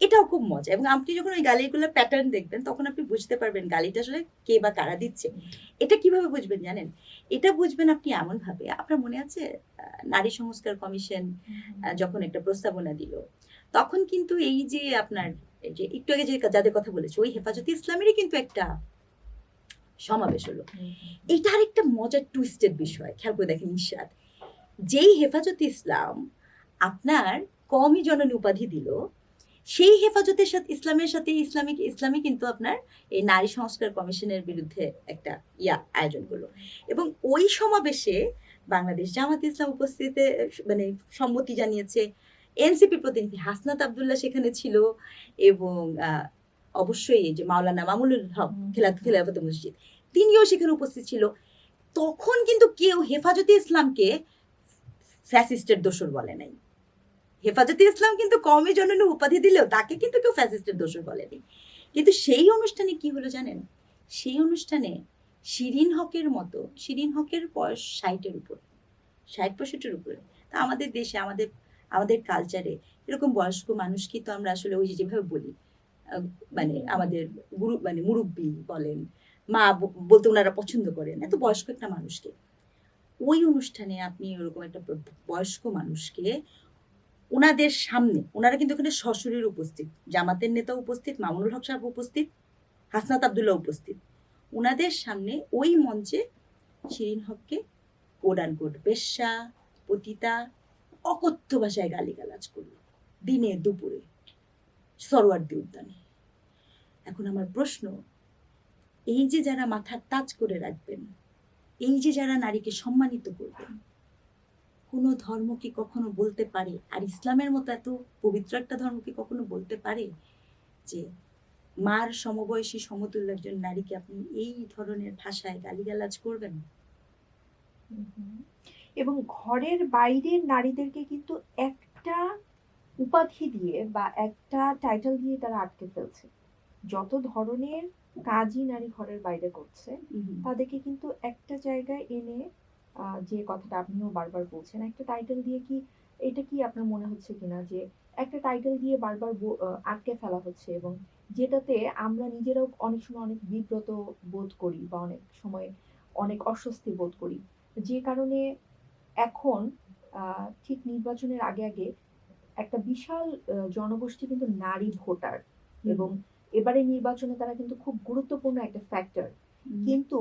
এটাও খুব মজা, এবং আপনি যখন ওই গালিগুলোর প্যাটার্ন দেখবেন তখন আপনি বুঝতে পারবেন গালিটা আসলে কে বা কারা দিচ্ছে। এটা কিভাবে বুঝবেন জানেন? এটা বুঝবেন আপনি এমন ভাবে, আপনার মনে আছে নারী সংস্কার কমিশন যখন একটা প্রস্তাবনা দিল, তখন কিন্তু এই যে আপনার যে একটু আগে যে যাদের কথা বলেছে ওই হেফাজতে ইসলামেরই কিন্তু একটা সমাবেশ হলো। এটা আরেকটা মজার টুইস্টেড বিষয়, খেয়াল করে দেখেন ইশরাত, যেই হেফাজতে ইসলাম আপনার কওমি জননী উপাধি দিল, সেই হেফাজতের সাথে ইসলামের সাথে ইসলামী কিন্তু আপনার এই নারী সংস্কার কমিশনের বিরুদ্ধে একটা আয়োজন করলো, এবং ওই সমাবেশে বাংলাদেশ জামাত ইসলাম উপস্থিতিতে মানে সম্মতি জানিয়েছে। এনসিপি প্রতিনিধি হাসনাত আব্দুল্লাহ সেখানে ছিল, এবং অবশ্যই যে মাওলানা মামুনুল হক খেলাফত মসজিদ তিনিও সেখানে উপস্থিত ছিল। তখন কিন্তু কেউ হেফাজতে ইসলামকে ফ্যাসিস্টের দোসর বলে নাই। হেফাজতে ইসলাম কিন্তু কওমি জননী উপাধি দিলেও তাকে কিন্তু কেউ ফ্যাসিস্টের দোসর বলেনি। কিন্তু সেই অনুষ্ঠানে কি হলো জানেন? সেই অনুষ্ঠানে শিরিন হকের মতো, শিরিন হকের বয়স 60-এর উপরে, 60-65-এর উপরে। তা আমাদের দেশে আমাদের কালচারে এরকম বয়স্ক মানুষকে তো আমরা আসলে ওই যেভাবে বলি, মানে আমাদের গুরু মানে মুরব্বী বলেন, মা বলতে ওনারা পছন্দ করেন, এত বয়স্ক একটা মানুষকে। ওই অনুষ্ঠানে আপনি ওরকম একটা বয়স্ক মানুষকে ওনাদের সামনে, ওনারা কিন্তু ওখানে সশরীরে উপস্থিত, জামাতের নেতা উপস্থিত, মামুনুল হক সাহেব উপস্থিত, হাসনাত আব্দুল্লাহ উপস্থিত, ওনাদের সামনে ওই মঞ্চে শিরিন হককে কোড অ্যান্ড কোড বেশ্যা, পতিতা, অকথ্য ভাষায় গালিগালাজ করলো দিনে দুপুরে সরোয়ার্দী উদ্যানে। এখন আমার প্রশ্ন, এই যে যারা মাথার তাজ করে রাখবেন, এই যে যারা নারীকে সম্মানিত করবেন, কোনো ধর্ম কি কখনো বলতে পারে, আর ইসলামের মতো এত পবিত্র একটা ধর্ম কি কখনো বলতে পারে যে মার সমবয়সী সমতুল্য একজন নারীকে আপনি এই ধরনের ভাষায় গালিগালাজ করবেন? এবং ঘরের বাইরের নারীদেরকে কিন্তু একটা উপাধি দিয়ে বা একটা টাইটেল দিয়ে তারা আটকে ফেলছে। যত ধরনের কাজই নারী ঘরের বাইরে করছে তাদেরকে কিন্তু একটা জায়গায় এনে, যে কথাটা আপনিও বারবার বলছেন, একটা টাইটেল দিয়ে কি, এটা কি আপনার মনে হচ্ছে কিনা যে একটা টাইটেল দিয়ে বারবার আটকে ফেলা হচ্ছে, এবং যেটাতে আমরা নিজেরাও অনেক সময় অনেক বিব্রত বোধ করি বা অনেক সময় অনেক অস্বস্তি বোধ করি, যে কারণে এখন ঠিক নির্বাচনের আগে আগে একটা বিশাল জনগোষ্ঠী কিন্তু নারী ভোটার, এবং এবারে নির্বাচনে তারা কিন্তু খুব গুরুত্বপূর্ণ একটা ফ্যাক্টর। কিন্তু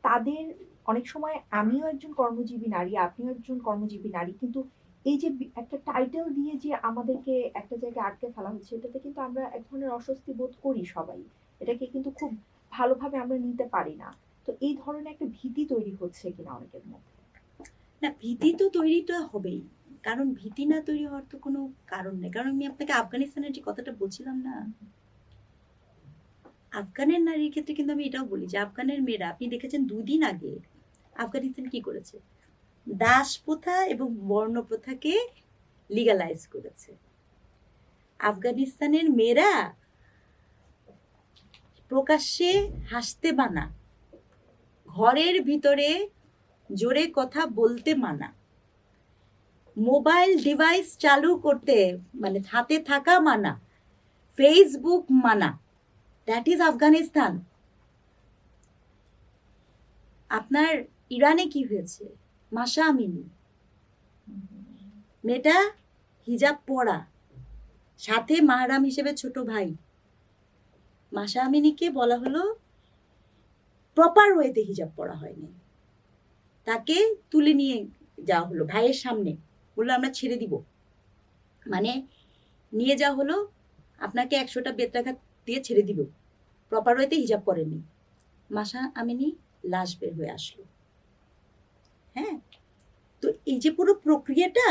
তাদের অনেক সময়, আমিও একজন কর্মজীবী নারী, আপনিও একজন কর্মজীবী নারী, কিন্তু এই যে একটা টাইটেল দিয়ে যে আমাদেরকে একটা জায়গায় আটকে ফেলা হচ্ছে, এটাতে কিন্তু আমরা এক ধরনের অস্বস্তি বোধ করি সবাই, এটাকে কিন্তু খুব ভালোভাবে আমরা নিতে পারি না। তো এই ধরনের একটা ভীতি তৈরি হচ্ছে কিনা অনেকের মধ্যে? না, ভীতি তো তৈরি তো হবেই, কারণ ভীতি না তৈরি হওয়ার তো কোনো কারণ নেই। কারণ আমি আপনাকে আফগানিস্তানের যে কথাটা বলছিলাম না, আফগানের নারীর ক্ষেত্রে কিন্তু আমি এটাও বলি যে আফগানের মেয়েরা, আপনি দেখেছেন 2 দিন আগে আফগানিস্তান কি করেছে, দাস প্রথা এবং বর্ণ প্রথাকে লিগালাইজ করেছে। আফগানিস্তানের মেয়েরা প্রকাশ্যে হাসতে মানা, ঘরের ভিতরে জোরে কথা বলতে মানা, মোবাইল ডিভাইস চালু করতে মানে হাতে থাকা মানা, ফেসবুক মানা। That is Afghanistan. আপনার ইরানে কি হয়েছে, মাশা আমিনি মেয়েটা হিজাব পরা, সাথে মাহরাম হিসেবে ছোট ভাই, মাশা আমিনিকে বলা হলো প্রপার ওয়েতে হিজাব পরা হয়নি, তাকে তুলে নিয়ে যাওয়া হলো ভাইয়ের সামনে, বললো আমরা ছেড়ে দিব, মানে নিয়ে যাওয়া হলো, আপনাকে 100টা বেত্রাঘাত দিয়ে ছেড়ে দিব, প্রপার ওয়েতে হিজাব পরেনি। মাশা আমিনি লাশ বের হয়ে আসলো। হ্যাঁ, তো এই যে পুরো প্রক্রিয়াটা,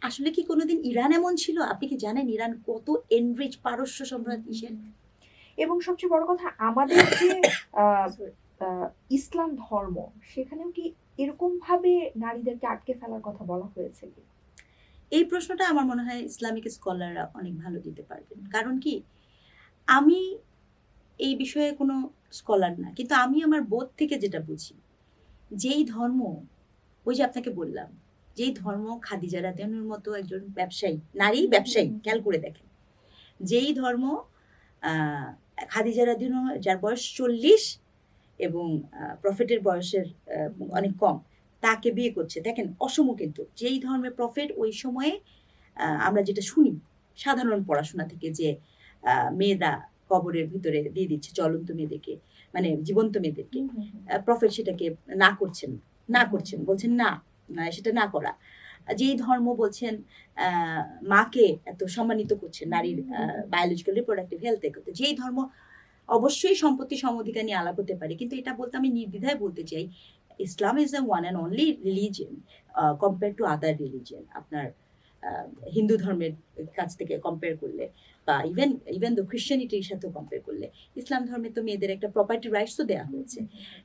আসলে কি কোনোদিন ইরান এমন ছিল? আপনি কি জানেন ইরান কত এনরিচ পারস্য সম্রাট ইসের? এবং সবচেয়ে বড় কথা, আমাদের যে আহ, ইসলাম ধর্ম, সেখানেও কি এরকম ভাবে নারীদেরকে আটকে ফেলার কথা বলা হয়েছে কি? এই প্রশ্নটা আমার মনে হয় ইসলামিক স্কলাররা অনেক ভালো দিতে পারবেন। কারণ কি, আমি এই বিষয়ে কোনো স্কলার না, কিন্তু আমি আমার বোধ থেকে যেটা বুঝি, যেই ধর্ম, ওই যে আপনাকে বললাম, যেই ধর্ম খাদিজা রাদিয়াল্লাহুর মতো একজন ব্যবসায়ী, নারী ব্যবসায়ী, খেয়াল করে দেখেন, যেই ধর্ম খাদিজা রাদিয়াল্লাহু, যার বয়স 40 এবং প্রফেটের বয়সের অনেক কম, তাকে বিয়ে করছে, দেখেন অসম, কিন্তু যেই ধর্মের প্রফেট ওই সময়ে আমরা যেটা শুনি সাধারণ পড়াশোনা থেকে, যে মেয়েরা কবরের ভিতরে দিয়ে দিচ্ছে জ্বলন্ত মেয়েদেরকে, মানে জীবন্ত মেয়েদেরকে, প্রফেট সেটাকে না করছেন, বলছেন না, সেটা না করা। যেই ধর্ম বলছেন মাকে এত সম্মানিত করছে, নারীর বায়োলজিক্যাল রিপ্রোডাক্টিভ হেলথে করতে, যেই ধর্ম অবশ্যই সম্পত্তি সমঅধিকার নিয়ে আলাপ হতে পারে, কিন্তু এটা বলতে আমি নির্দ্বিধায় বলতে চাই, Islam is the one and only religion compare to other religion. আপনার হিন্দু ধর্মের কাছ থেকে কম্পেয়ার করলে, বা ইভেন দ্য খ্রিশ্চানিটির সাথেও কম্পেয়ার করলে, ইসলাম ধর্মে তো মেয়েদের একটা প্রপার্টি রাইটসও দেওয়া হয়েছে।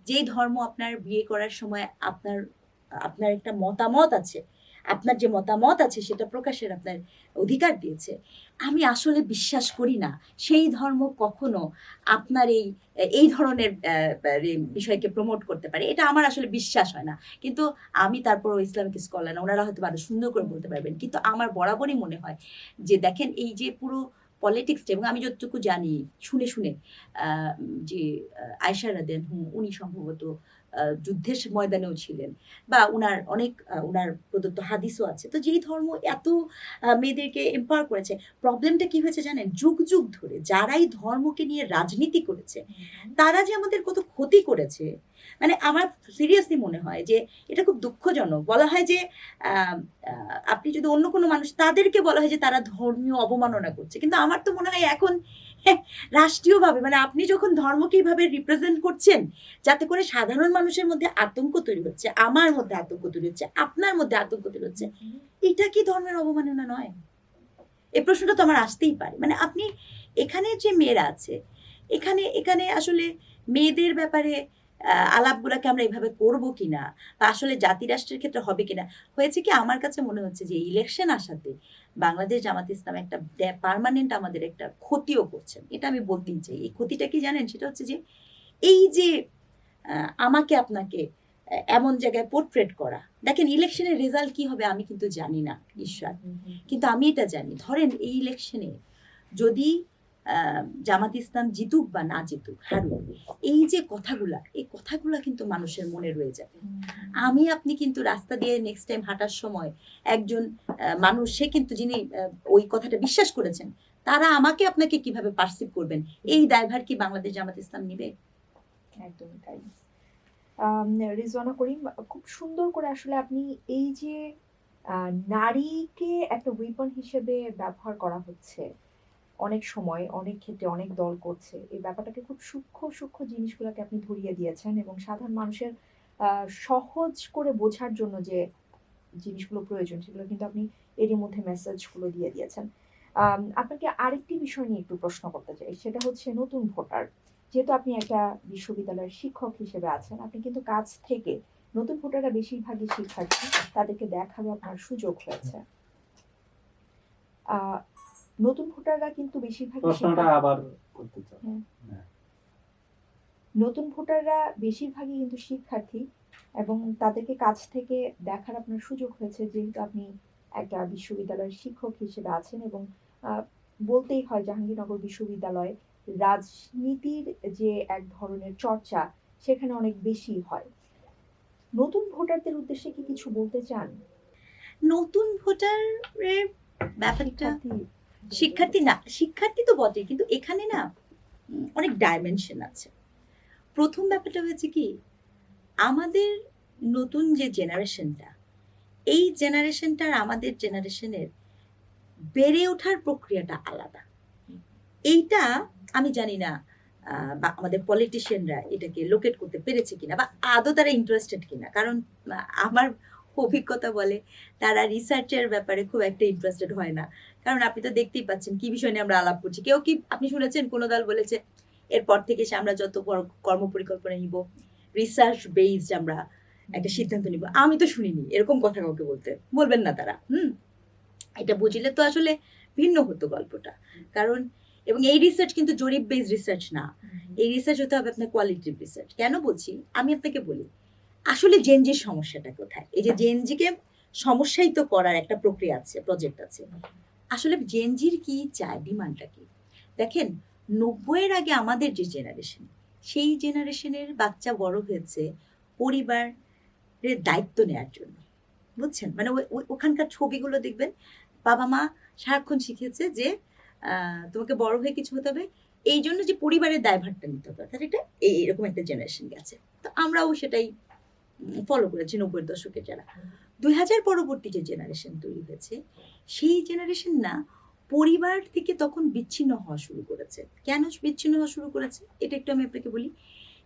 যেই ধর্ম আপনার বিয়ে করার সময় আপনার একটা মতামত আছে, আপনার যে মতামত আছে সেটা প্রকাশের আপনার অধিকার দিয়েছে, আমি আসলে বিশ্বাস করি না সেই ধর্ম কখনো আপনার এই ধরনের বিষয়কে প্রমোট করতে পারে। এটা আমার আসলে বিশ্বাস হয় না। কিন্তু আমি তারপরও ইসলামিক স্কলার না, ওনারা হয়তো আরো সুন্দর করে বলতে পারবেন, কিন্তু আমার বরাবরই মনে হয় যে দেখেন এই যে পুরো পলিটিক্সটা, এবং আমি যতটুকু জানি শুনে যে আয়েশা রাদিয়াল্লাহু, উনি সম্ভবত যুদ্ধের ময়দানেও ছিলেন, বা উনার অনেক উনার প্রদত্ত হাদিসও আছে। তো যেই ধর্ম এত মেয়েদেরকে এম্পাওয়ার করেছে, প্রবলেমটা কি হয়েছে জানেন? যুগ যুগ ধরে যারাই ধর্মকে নিয়ে রাজনীতি করেছে তারা যে আমাদের কত ক্ষতি করেছে, মানে আমার সিরিয়াসলি মনে হয় যে এটা খুব দুঃখজনক। বলা হয় যে আপনি যদি অন্য কোনো মানুষ, তাদেরকে বলা হয় যে তারা ধর্মীয় অবমাননা করছে, কিন্তু আমার তো মনে হয় এখন রাষ্ট্রীয়ভাবে, মানে আপনি যখন ধর্মকে এইভাবে রিপ্রেজেন্ট করছেন যাতে করে সাধারণ মানুষের মধ্যে আতঙ্ক তৈরি হচ্ছে, আমার মধ্যে আতঙ্ক তৈরি হচ্ছে, আপনার মধ্যে আতঙ্ক তৈরি হচ্ছে, এটা কি ধর্মের অবমাননা নয়? এই প্রশ্নটা তো আমার আসতেই পারে। মানে আপনি এখানে যে মেয়েরা আছে, এখানে এখানে আসলে মেয়েদের ব্যাপারে আলাপগুলাকে আমরা এইভাবে করবো কিনা, বা আসলে জাতি রাষ্ট্রের ক্ষেত্রে হবে কিনা। হয়েছে কি, আমার কাছে মনে হচ্ছে যে ইলেকশন আসাতে বাংলাদেশ জামাত ইসলাম একটা পার্মানেন্ট আমাদের একটা ক্ষতিও করছেন। এটা আমি বলতেই চাই। এই ক্ষতিটা কি জানেন? সেটা হচ্ছে যে এই যে আমাকে আপনাকে এমন জায়গায় পোর্ট্রেট করা। দেখেন, ইলেকশনের রেজাল্ট কি হবে আমি কিন্তু জানি না, ঈশ্বর, কিন্তু আমি এটা জানি, ধরেন এই ইলেকশনে যদি জামাত ইসলাম জিতুক বা না জিতুক, হারুক, এই যে কথাগুলা, এই কথাগুলা কিন্তু মানুষের মনে রয়ে যাবে। আমি আপনি কিন্তু রাস্তা দিয়ে নেক্সট টাইম হাঁটার সময় একজন মানুষ, সে কিন্তু যিনি ওই কথাটা বিশ্বাস করেছেন, তারা আমাকে আপনাকে কিভাবে পারসিভ করবেন, এই দায়ভার কি বাংলাদেশ জামাত ইসলাম নিবে? একদমই তাই। রিজওয়ানা করিম, খুব সুন্দর করে আসলে আপনি এই যে নারীকে একটা ওয়েপন হিসেবে ব্যবহার করা হচ্ছে অনেক সময়, অনেক ক্ষেত্রে, অনেক দল করছে, এই ব্যাপারটাকে খুব সূক্ষ্ম সূক্ষ্ম জিনিসগুলোকে আপনি ধরিয়ে দিয়েছেন, এবং সাধারণ মানুষের সহজ করে বোঝার জন্য যে জিনিসগুলো প্রয়োজন সেগুলো কিন্তু আপনি এরই মধ্যে মেসেজগুলো দিয়ে দিয়েছেন। আপনাকে আরেকটি বিষয় নিয়ে একটু প্রশ্ন করতে চাই, সেটা হচ্ছে নতুন ভোটার। যেহেতু আপনি একটা বিশ্ববিদ্যালয়ের শিক্ষক হিসেবে আছেন, আপনি কিন্তু কাছ থেকে নতুন ভোটাররা বেশিরভাগই শিক্ষার্থী, তাদেরকে দেখারও আপনার সুযোগ হয়েছে। নতুন ভোটাররা কিন্তু বেশিরভাগই প্রশ্নটা আবার করতে চাই। নতুন ভোটাররা বেশিরভাগই কিন্তু শিক্ষার্থী, এবং তাদেরকে কাছ থেকে দেখার আপনার সুযোগ হয়েছে, যেহেতু আপনি একটা বিশ্ববিদ্যালয়ের শিক্ষক হিসেবে আছেন। এবং বলতেই হয় জাহাঙ্গীরনগর বিশ্ববিদ্যালয় রাজনীতির যে এক ধরনের চর্চা সেখানে অনেক বেশি হয়। নতুন ভোটারদের উদ্দেশ্যে কি কিছু বলতে চান? নতুন ভোটারের ব্যাপারটা, শিক্ষার্থী না, শিক্ষার্থী তো বটে, কিন্তু এখানে না অনেক ডাইমেনশন আছে। প্রথম ব্যাপারটা হয়েছে কি, আমাদের নতুন যে জেনারেশনটা, এই জেনারেশনটার আমাদের জেনারেশনের বেড়ে ওঠার প্রক্রিয়াটা আলাদা। এইটা আমি জানি না বা আমাদের পলিটিশিয়ানরা এটাকে লোকেট করতে পেরেছে কিনা, বা আদৌ তারা ইন্টারেস্টেড কিনা। কারণ আমার অভিজ্ঞতা বলে তারা রিসার্চের ব্যাপারে খুব একটা ইন্টারেস্টেড হয় না। কারণ আপনি তো দেখতেই পাচ্ছেন কি বিষয় নিয়ে আমরা আলাপ করছি। কেউ কি আপনি শুনেছেন কোনো দল বলেছে এরপর থেকে আমরা যত কর্ম পরিকল্পনা নিব রিসার্চ বেসড আমরা একটা সিদ্ধান্ত নিব? আমি তো শুনিনি এরকম কথা কাউকে বলবেন না তারা। এটা বুঝলে তো আসলে ভিন্ন হতো গল্পটা। কারণ এবং এই রিসার্চ কিন্তু জরিপ বেসড রিসার্চ না, এই রিসার্চ হতে হবে আপনার কোয়ালিটিভ রিসার্চ। কেন বলছি, আমি আপনাকে বলি আসলে জেনজির সমস্যাটা কোথায়। এই যে জেনজিকে সমস্যায়িত করার একটা প্রক্রিয়া আছে, প্রজেক্ট আছে। আসলে জেনজির কি চায়, ডিমান্ডটা কি? দেখেন, 90-এর আগে আমাদের যে জেনারেশন, সেই জেনারেশনের বাচ্চা বড় হয়েছে পরিবারের দায়িত্ব নেওয়ার জন্য, বুঝছেন? মানে ওখানকার ছবিগুলো দেখবেন, বাবা মা সারাক্ষণ শিখেছে যে তোমাকে বড় হয়ে কিছু হতে হবে, এই জন্য যে পরিবারের দায়ভারটা নিতে হবে। অর্থাৎ এটা এইরকম একটা জেনারেশন গেছে। তো আমরাও সেটাই ফলো করেছি 90-এর দশকের যারা। 2000 পরবর্তী যে জেনারেশন তৈরি হয়েছে, সেই জেনারেশন না পরিবার থেকে তখন বিচ্ছিন্ন হওয়া শুরু করেছে। কেন বিচ্ছিন্ন হওয়া শুরু করেছে এটা একটু আমি আপনাকে বলি।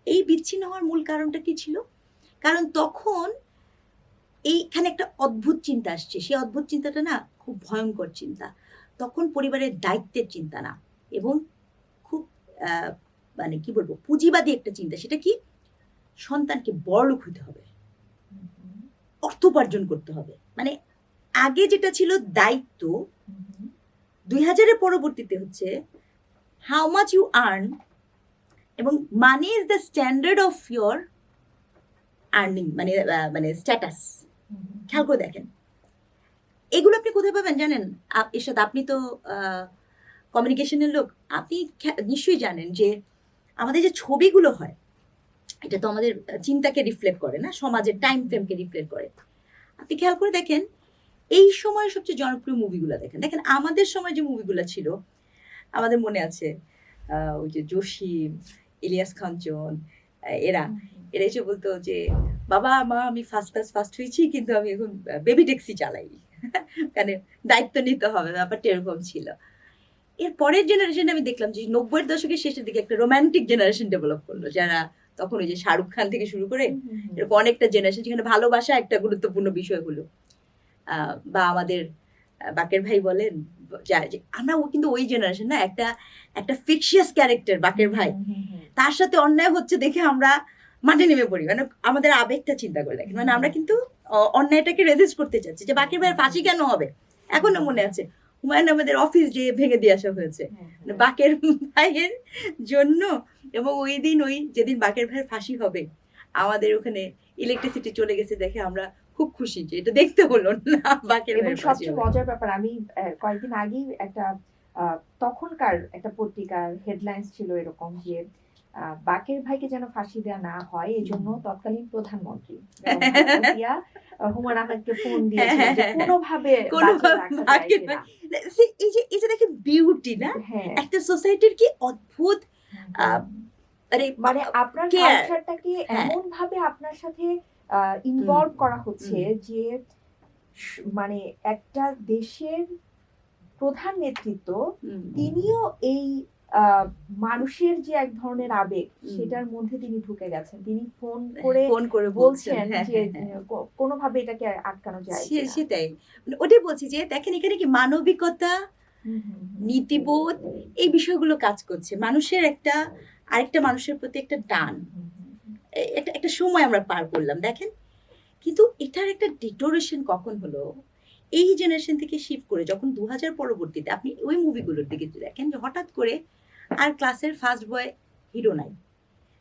এই বিচ্ছিন্ন হওয়ার মূল কারণটা কি ছিল? কারণ তখন এইখানে একটা অদ্ভুত চিন্তা আসছে। সেই অদ্ভুত চিন্তাটা না খুব ভয়ঙ্কর চিন্তা। তখন পরিবারের দায়িত্বের চিন্তা না, এবং খুব মানে কি বলবো, পুঁজিবাদী একটা চিন্তা। সেটা কি? সন্তানকে বড়লোক হতে হবে, অর্থ উপার্জন করতে হবে। মানে আগে যেটা ছিল দায়িত্ব, 2000-এর পরবর্তীতে হচ্ছে হাউ মাচ ইউ আর্ন, এবং money is the standard of your earning, মানে মানে স্ট্যাটাস। খেয়াল করে দেখেন, এগুলো আপনি কোথায় পাবেন জানেন? এরশাদ, আপনি তো কমিউনিকেশনের লোক, আপনি নিশ্চয়ই জানেন যে আমাদের যে ছবিগুলো হয়, এটা তো আমাদের চিন্তাকে রিফ্লেক্ট করে না, সমাজের টাইম ফ্রেমকে রিফ্লেক্ট করে। আপনি খেয়াল করে দেখেন এই সময় সবচেয়ে জনপ্রিয় মুভিগুলো দেখেন, দেখেন আমাদের সময় যে মুভিগুলো ছিল আমাদের মনে আছে, ওই যে জসিম, ইলিয়াস কাঞ্চন, এরা এরা এসে বলতো যে বাবা মা আমি ফার্স্ট ক্লাস ফার্স্ট হয়েছি কিন্তু আমি এখন বেবি ট্যাক্সি চালাই, মানে দায়িত্ব নিতে হবে, ব্যাপারটা এরকম ছিল। এর পরের জেনারেশন আমি দেখলাম যে 90-এর দশকের শেষের দিকে একটা রোমান্টিক জেনারেশন ডেভেলপ করলো, যারা তখন ওই যে শাহরুখ খান থেকে শুরু করে এরকম অনেকটা জেনারেশন, যেখানে ভালোবাসা একটা গুরুত্বপূর্ণ বিষয় হলো। বা আমাদের বাকের ভাই বলেন, আমরা কিন্তু ওই জেনারেশন না, একটা একটা ফিকশিয়াস ক্যারেক্টার বাকের ভাই, তার সাথে অন্যায় হচ্ছে দেখে আমরা মাঠে নেমে পড়ি, মানে আমাদের আবেগটা চিন্তা করে দেখেন, মানে আমরা কিন্তু অন্যায়টাকে রেজিস্ট করতে চাচ্ছি যে বাকের ভাইয়ের ফাঁসি কেন হবে। এখনো মনে আছে হুমায়ুন আহমেদের অফিস যে ভেঙে দিয়ে আসা হয়েছে মানে বাকের ভাইয়ের জন্য, এবং ওই দিন ওই যেদিন বাকের ভাইয়ের ফাঁসি হবে আমাদের ওখানে ইলেকট্রিসিটি চলে গেছে দেখে আমরা খুব খুশি যে এটা দেখতে হলো না বাকের এবং ভাইয়ের ফাঁসি সবচেয়ে হবে। মজার ব্যাপার, আমি কয়েকদিন আগেই একটা তখনকার একটা পত্রিকার হেডলাইন্স ছিল এরকম যে বাকের ভাইকে যেন ফাঁসি দেওয়া না হয় এই জন্য তৎকালীন প্রধানমন্ত্রী জিয়া হুমায়ুন আহমেদকে ফোন দিয়েছিলেন যে কোনোভাবে বাঁচিয়ে রাখা যায় কিনা। এই যে দেখেন বিউটি না, হ্যাঁ, একটা সোসাইটির কি অদ্ভুত মানে আপনার care, কালচারটাকে হ্যাঁ। এমন ভাবে আপনার সাথে ইনভলভ করা হচ্ছে যে মানে একটা দেশের প্রধান নেতৃত্ব তিনিও এই মানুষের যে এক ধরনের আবেগ সেটার মধ্যে তিনি ঢুকে গেছেন, তিনি ফোন করে বলছেন যে কোনোভাবে এটাকে আটকানো যায় কিনা। সেটাই ওটাই বলছি যে দেখেন এখানে কি মানবিকতা, নীতিবোধ এই বিষয়গুলো কাজ করছে, মানুষের একটা আরেকটা মানুষের প্রতি একটা টান, একটা সময় আমরা পার করলাম দেখেন। কিন্তু এটার একটা ডিটোরেশন কখন হলো এই জেনারেশন থেকে শিফট করে, যখন 2000 পরবর্তীতে আপনি ওই মুভিগুলোর দিকে দেখেন যে হঠাৎ করে আর ক্লাসের ফার্স্ট বয় হিরো নাই,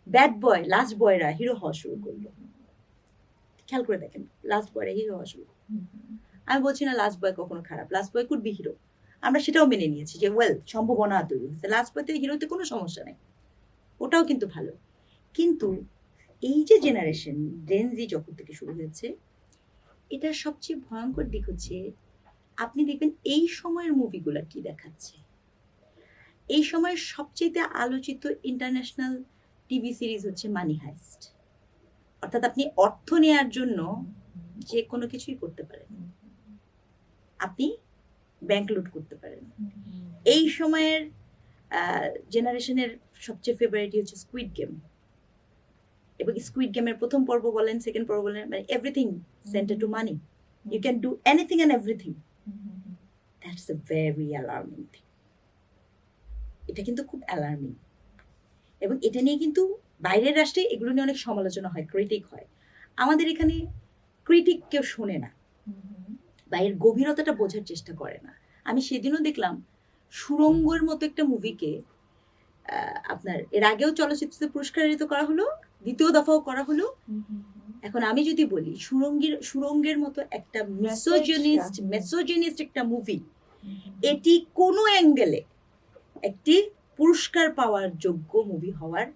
ব্যাড বয় লাস্ট বয়রা হিরো হওয়া শুরু করলো। খেয়াল করে দেখেন লাস্ট বয়রা হিরো হওয়া শুরু করলো। আমি বলছি না লাস্ট বয় কখনো খারাপ, last boy could be hero, আমরা সেটাও মেনে নিয়েছি যে ওয়েল সম্ভাবনা তৈরি হয়েছে, লাস্ট বয়তে হিরোতে কোনো সমস্যা নেই, ওটাও কিন্তু ভালো। কিন্তু এই যে জেনারেশন জেন জি যখন থেকে শুরু হয়েছে, এটার সবচেয়ে ভয়ঙ্কর দিক হচ্ছে আপনি দেখবেন এই সময়ের মুভিগুলো কি দেখাচ্ছে। এই সময়ের সবচেয়ে আলোচিত ইন্টারন্যাশনাল টিভি সিরিজ হচ্ছে মানি হাইস্ট, অর্থাৎ আপনি অর্থ নেয়ার জন্য যে কোনো কিছুই করতে পারেন, আপনি ব্যাংক লুট করতে পারেন। এই সময়ের জেনারেশনের সবচেয়ে ফেভারিট হচ্ছে স্কুইড গেম, এবং স্কুইড গেমের প্রথম পর্ব বলেন সেকেন্ড পর্ব বলেন মানে everything centre to money, you can do anything and everything. That's a very alarming thing, এটা কিন্তু খুব অ্যালার্মিং, এবং এটা নিয়ে কিন্তু বাইরের রাষ্ট্রে এগুলো নিয়ে অনেক সমালোচনা হয়, ক্রিটিক হয়। আমাদের এখানে ক্রিটিক কেউ শোনে না, বাইরের গভীরতাটা বোঝার চেষ্টা করে না। আমি সেদিনও দেখলাম সুড়ঙ্গের মতো একটা মুভিকে আপনার এর আগেও চলচ্চিত্র পুরস্কারিত করা হলো, দ্বিতীয় দফাও করা হলো। এখন আমি যদি বলি সুড়ঙ্গের মতো একটা মেসোজিনিস্ট একটা মুভি, এটি কোনো অ্যাঙ্গেলে একটি পুরস্কার পাওয়ার যোগ্য মুভি হওয়ার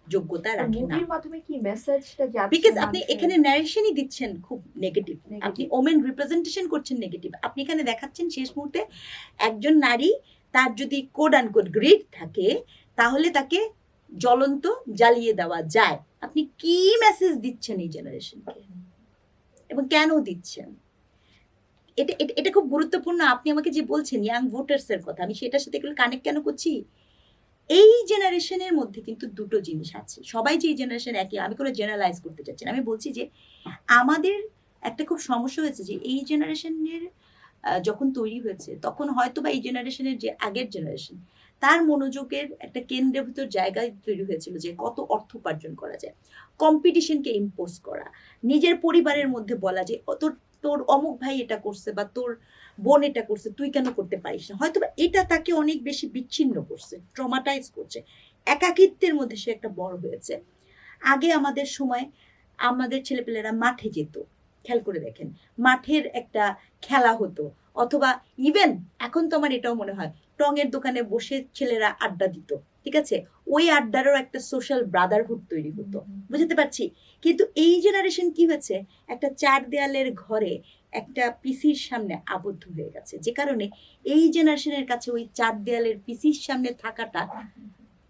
যোগ্যতা রাখে না। মুভির মাধ্যমে কি মেসেজটা যাচ্ছে, বিকজ আপনি এখানে ন্যারেশনই দিচ্ছেন খুব নেগেটিভ, আপনি ওমেন রিপ্রেজেন্টেশন করছেন নেগেটিভ। আপনি এখানে দেখাচ্ছেন শেষ মুহূর্তে একজন নারী, তার যদি কোড আনকোড গ্রিড থাকে তাহলে তাকে জ্বলন্ত জ্বালিয়ে দেওয়া যায়। আপনি কি মেসেজ দিচ্ছেন এই জেনারেশনকে এবং কেন দিচ্ছেন, এটা এটা খুব গুরুত্বপূর্ণ। আপনি আমাকে যে বলছেন ইয়াং ভোটার্স এর কথা, আমি সেটার সাথে এগুলো কানেক্ট কেন করছি, এই জেনারেশনের মধ্যে কিন্তু দুটো জিনিস আছে। সবাই যে এই জেনারেশন একই, আমি কোনো জেনারেলাইজ করতে চাচ্ছি না, আমি বলছি যে আমাদের একটা খুব সমস্যা হয়েছে যে এই জেনারেশনের যখন তৈরি হয়েছে তখন হয়তো বা এই জেনারেশনের যে আগের জেনারেশন তার মনোযোগের একটা কেন্দ্রের ভিতর জায়গায় তৈরি হয়েছিল যে কত অর্থ উপার্জন করা যায়, কম্পিটিশনকে ইম্পোজ করা, নিজের পরিবারের মধ্যে বলা যে তোর অমুক ভাই এটা করছে বা তোর বোন এটা করছে তুই কেন করতে পারিস না, হয়তো বা এটা তাকে অনেক বেশি বিচ্ছিন্ন করছে, ট্রমাটাইজ করছে, একাকিত্বের মধ্যে সে একটা বড় হয়েছে। আগে আমাদের সময় আমাদের ছেলেপেলেরা মাঠে যেত, খেয়াল করে দেখেন মাঠের একটা খেলা হতো, অথবা ইভেন এখন তো আমার এটাও মনে হয় টঙের দোকানে বসে ছেলেরা আড্ডা দিত, ঠিক আছে, ওই আড্ডারও একটা সোশ্যাল ব্রাদারহুড তৈরি হতো, বুঝতে পারছি। কিন্তু এই জেনারেশন কি হয়েছে, একটা চার দেয়ালের ঘরে একটা পিসির সামনে আবদ্ধ হয়ে গেছে, যে কারণে এই জেনারেশনের কাছে ওই চার দেয়ালের পিসির সামনে থাকাটা,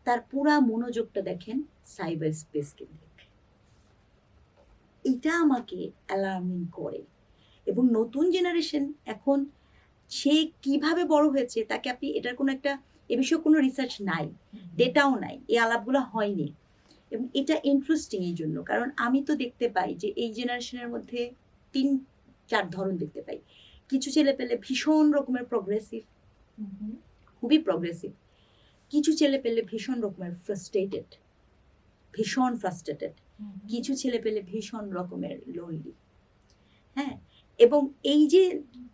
তার পুরা মনোযোগটা দেখেন সাইবার স্পেস কেন্দ্রিক। এটা আমাকে অ্যালার্মিং করে। এবং নতুন জেনারেশন এখন সে কিভাবে বড় হয়েছে, তাকে আপনি এটার কোনো একটা, এ বিষয়ে কোনো রিসার্চ নাই, ডেটাও নাই, এই আলাপগুলো হয়নি। এবং এটা ইন্টারেস্টিং এই জন্য, কারণ আমি তো দেখতে পাই যে এই জেনারেশনের মধ্যে 3-4 ধরন দেখতে পাই। কিছু ছেলে পেলে ভীষণ রকমের প্রগ্রেসিভ, খুবই প্রগ্রেসিভ। কিছু ছেলে পেলে ভীষণ রকমের ফ্রাস্ট্রেটেড, ভীষণ ফ্রাস্ট্রেটেড। কিছু ছেলে পেলে ভীষণ রকমের লোনলি। হ্যাঁ, এবং এই যে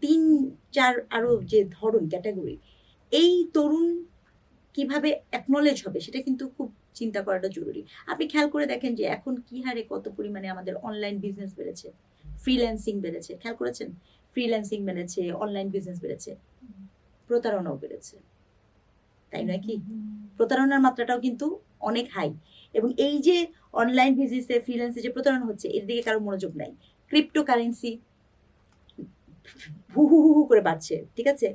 3-4 আরো যে ধরন, ক্যাটাগরি, এই তরুণ কিভাবে অ্যাকনলেজ হবে সেটা কিন্তু খুব চিন্তা করাটা জরুরি। আপনি খেয়াল করে দেখেন যে এখন কি হারে কত পরিমাণে আমাদের অনলাইন বিজনেস বেড়েছে, ফ্রিল্যান্সিং বেড়েছে, খেয়াল করেছেন? ফ্রিল্যান্সিং বেড়েছে, অনলাইন বিজনেস বেড়েছে, প্রতারণাও বেড়েছে, তাই নয় কি? প্রতারণার মাত্রাটাও কিন্তু অনেক হাই। এবং এই যে অনলাইন বিজনেসে, ফ্রিল্যান্সে যে প্রতারণা হচ্ছে, এর দিকে কারো মনোযোগ নাই। ক্রিপ্টোকারেন্সি হু হু হু হু করে বাড়ছে, ঠিক আছে,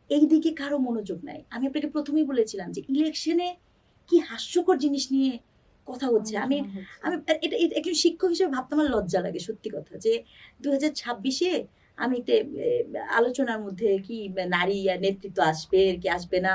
এই দিকে কারো মনোযোগ নাই। আমি আপনাকে প্রথমেই বলেছিলাম যে ইলেকশনে কি হাস্যকর জিনিস নিয়ে কথা হচ্ছে। আমি আমি এটা একজন শিক্ষক হিসেবে ভাবতে আমার লজ্জা লাগে, সত্যি কথা, যে 2026-এ আমি একটা আলোচনার মধ্যে কি নারী নেতৃত্ব আসবে কি আসবে না,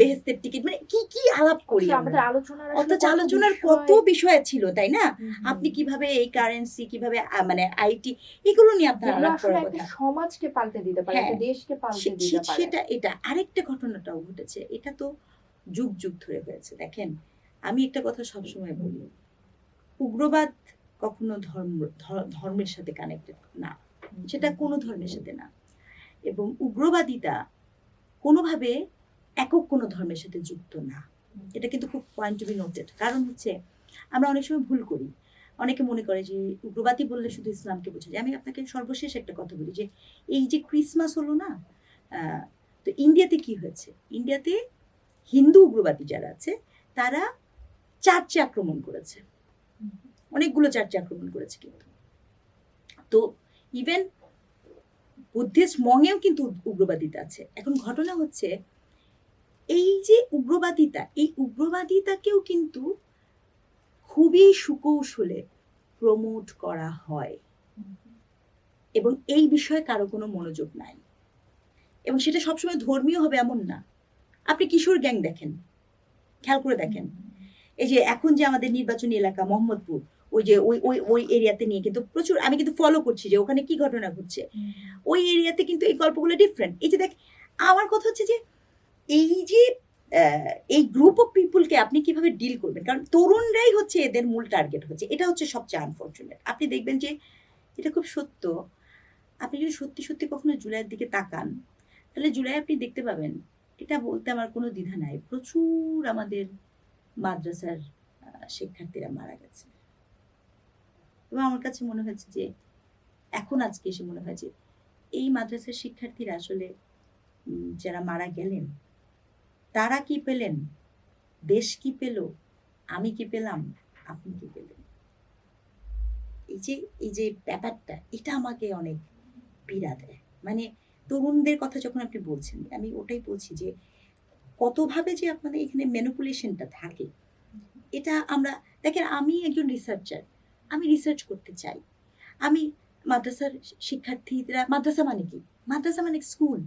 বেহেস্তের টিকিট, মানে কি কি আলাপ করি আমাদের আমরা। আলোচনার অথচ আলোচনার কত বিষয় ছিল, তাই না? আপনি কিভাবে এই কারেন্সি, কিভাবে মানে আইটি, এগুলো নিয়ে আপনার যেগুলো আলাপ আসলে করার একটা কথা। সমাজকে পাল্টে দিতে পারে, হ্যাঁ, একটা দেশকে পাল্টে দিতে পারে। সেটা, এটা আরেকটা ঘটনাটাও ঘটেছে, এটা তো যুগ যুগ ধরে হয়েছে। দেখেন, আমি একটা কথা সবসময় বলি, উগ্রবাদ কখনো ধর্মের সাথে কানেক্টেড না, সেটা কোনো ধর্মের সাথে না। এবং উগ্রবাদিতা কোনোভাবে একক কোনো ধর্মের সাথে যুক্ত না, এটা কিন্তু খুব পয়েন্ট টু বি নোটেড। কারণ হচ্ছে আমরা অনেক সময় ভুল করি, অনেকে মনে করে যে উগ্রবাদী বললে শুধু ইসলামকে বোঝা যায়। আমি আপনাকে সর্বশেষ একটা কথা বলি, যে এই যে ক্রিসমাস হলো না, তো ইন্ডিয়াতে কি হয়েছে, ইন্ডিয়াতে হিন্দু উগ্রবাদী যারা আছে তারা চার্চে আক্রমণ করেছে, অনেকগুলো চার্চে আক্রমণ করেছে। কিন্তু তো ইভেন বুদ্ধিস্ট মঙেও কিন্তু উগ্রবাদিতা আছে। এখন ঘটনা হচ্ছে, এই যে উগ্রবাদিতা, এই উগ্রবাদিতাকেও কিন্তু খুবই সুকৌশলে প্রমোট করা হয়, এবং এই বিষয়ে কারো কোনো মনোযোগ নাই। এবং সেটা সবসময় ধর্মীয় হবে এমন না। আপনি কিশোর গ্যাং দেখেন, খেয়াল করে দেখেন, এই যে এখন যে আমাদের নির্বাচনী এলাকা মোহাম্মদপুর, ওই যে ওই ওই ওই এরিয়াতে নিয়ে কিন্তু প্রচুর, আমি কিন্তু ফলো করছি যে ওখানে কি ঘটনা ঘটছে। ওই এরিয়াতে কিন্তু এই গল্পগুলো ডিফারেন্ট। এই যে দেখ, আমার কথা হচ্ছে যে এই যে এই গ্রুপ অফ পিপুলকে আপনি কিভাবে ডিল করবেন, কারণ তরুণরাই হচ্ছে এদের মূল টার্গেট হচ্ছে। এটা হচ্ছে সবচেয়ে আনফর্চুনেট। আপনি দেখবেন যে এটা খুব সত্য, আপনি যদি সত্যি সত্যি কখনো জুলাইয়ের দিকে তাকান, তাহলে জুলাই আপনি দেখতে পাবেন, এটা বলতে আমার কোনো দ্বিধা নাই, প্রচুর আমাদের মাদ্রাসার শিক্ষার্থীরা মারা গেছে। এবং আমার কাছে মনে হয়েছে যে এখন আজকে এসে মনে হয় যে এই মাদ্রাসার শিক্ষার্থীরা আসলে যারা মারা গেলেন, তারা কি পেলেন, দেশ কি পেল, আমি কি পেলাম, আপনি কি পেলেন, এই যে ব্যাপারটা, এটা আমাকে অনেক পীড়া দেয়। মানে তরুণদের কথা যখন আপনি বলছেন, আমি ওটাই বলছি যে কতভাবে যে আপনাদের এখানে ম্যানিপুলেশনটা থাকে, এটা আমরা দেখেন, আমি একজন রিসার্চার, আমি রিসার্চ করতে চাই। আমি মাদ্রাসার শিক্ষার্থীরা, মাদ্রাসা মানে কি, মাদ্রাসা মানে স্কুল,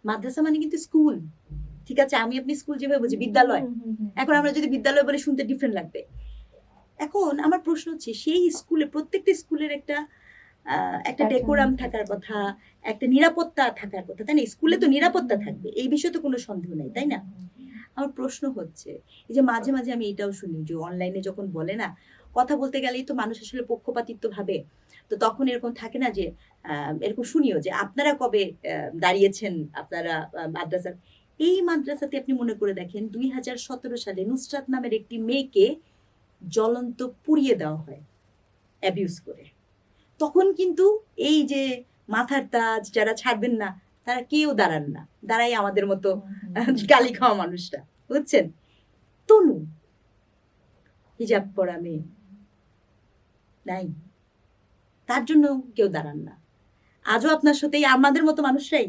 মাদ্রাসা মানে কিন্তু স্কুল, ঠিক আছে, আমি আপনি স্কুল যেভাবে বুঝি বিদ্যালয়, এখন আমরা যদি বিদ্যালয় বলে শুনতে ডিফারেন্ট লাগবে। এখন আমার প্রশ্ন হচ্ছে, সেই স্কুলে, প্রত্যেকটা স্কুলের একটা ডেকোরাম থাকার কথা, একটা নিরাপত্তা থাকার কথা, তাই না? স্কুলে তো নিরাপত্তা থাকবে, এই বিষয়ে তো কোনো সন্দেহ নেই, তাই না? আমার প্রশ্ন হচ্ছে, এই যে মাঝে মাঝে আমি এটাও শুনি যে অনলাইনে যখন বলে না, কথা বলতে গেলেই তো মানুষ আসলে পক্ষপাতিত্ব ভাবে, তো তখন এরকম থাকে না যে এরকম শুনিও যে আপনারা কবে দাঁড়িয়েছেন আপনারা মাদ্রাসা। এই মাদ্রাসাতে আপনি মনে করে দেখেন 2017 সালে নুসরাত নামের একটি মেয়েকে জ্বলন্ত পুড়িয়ে দেওয়া হয় অ্যাবিউজ করে। তখন কিন্তু এই যে মাথার তাজ যারা ছাড়বেন না, তারা কেউ দাঁড়ান না, দাঁড়াই আমাদের মতো গালি খাওয়া মানুষটা, বুঝছেন? তনু হিজাব পরা মেয়ে নাই, তার জন্য কেউ দাঁড়ান না। আজও আপনার সাথে আমাদের মতো মানুষরাই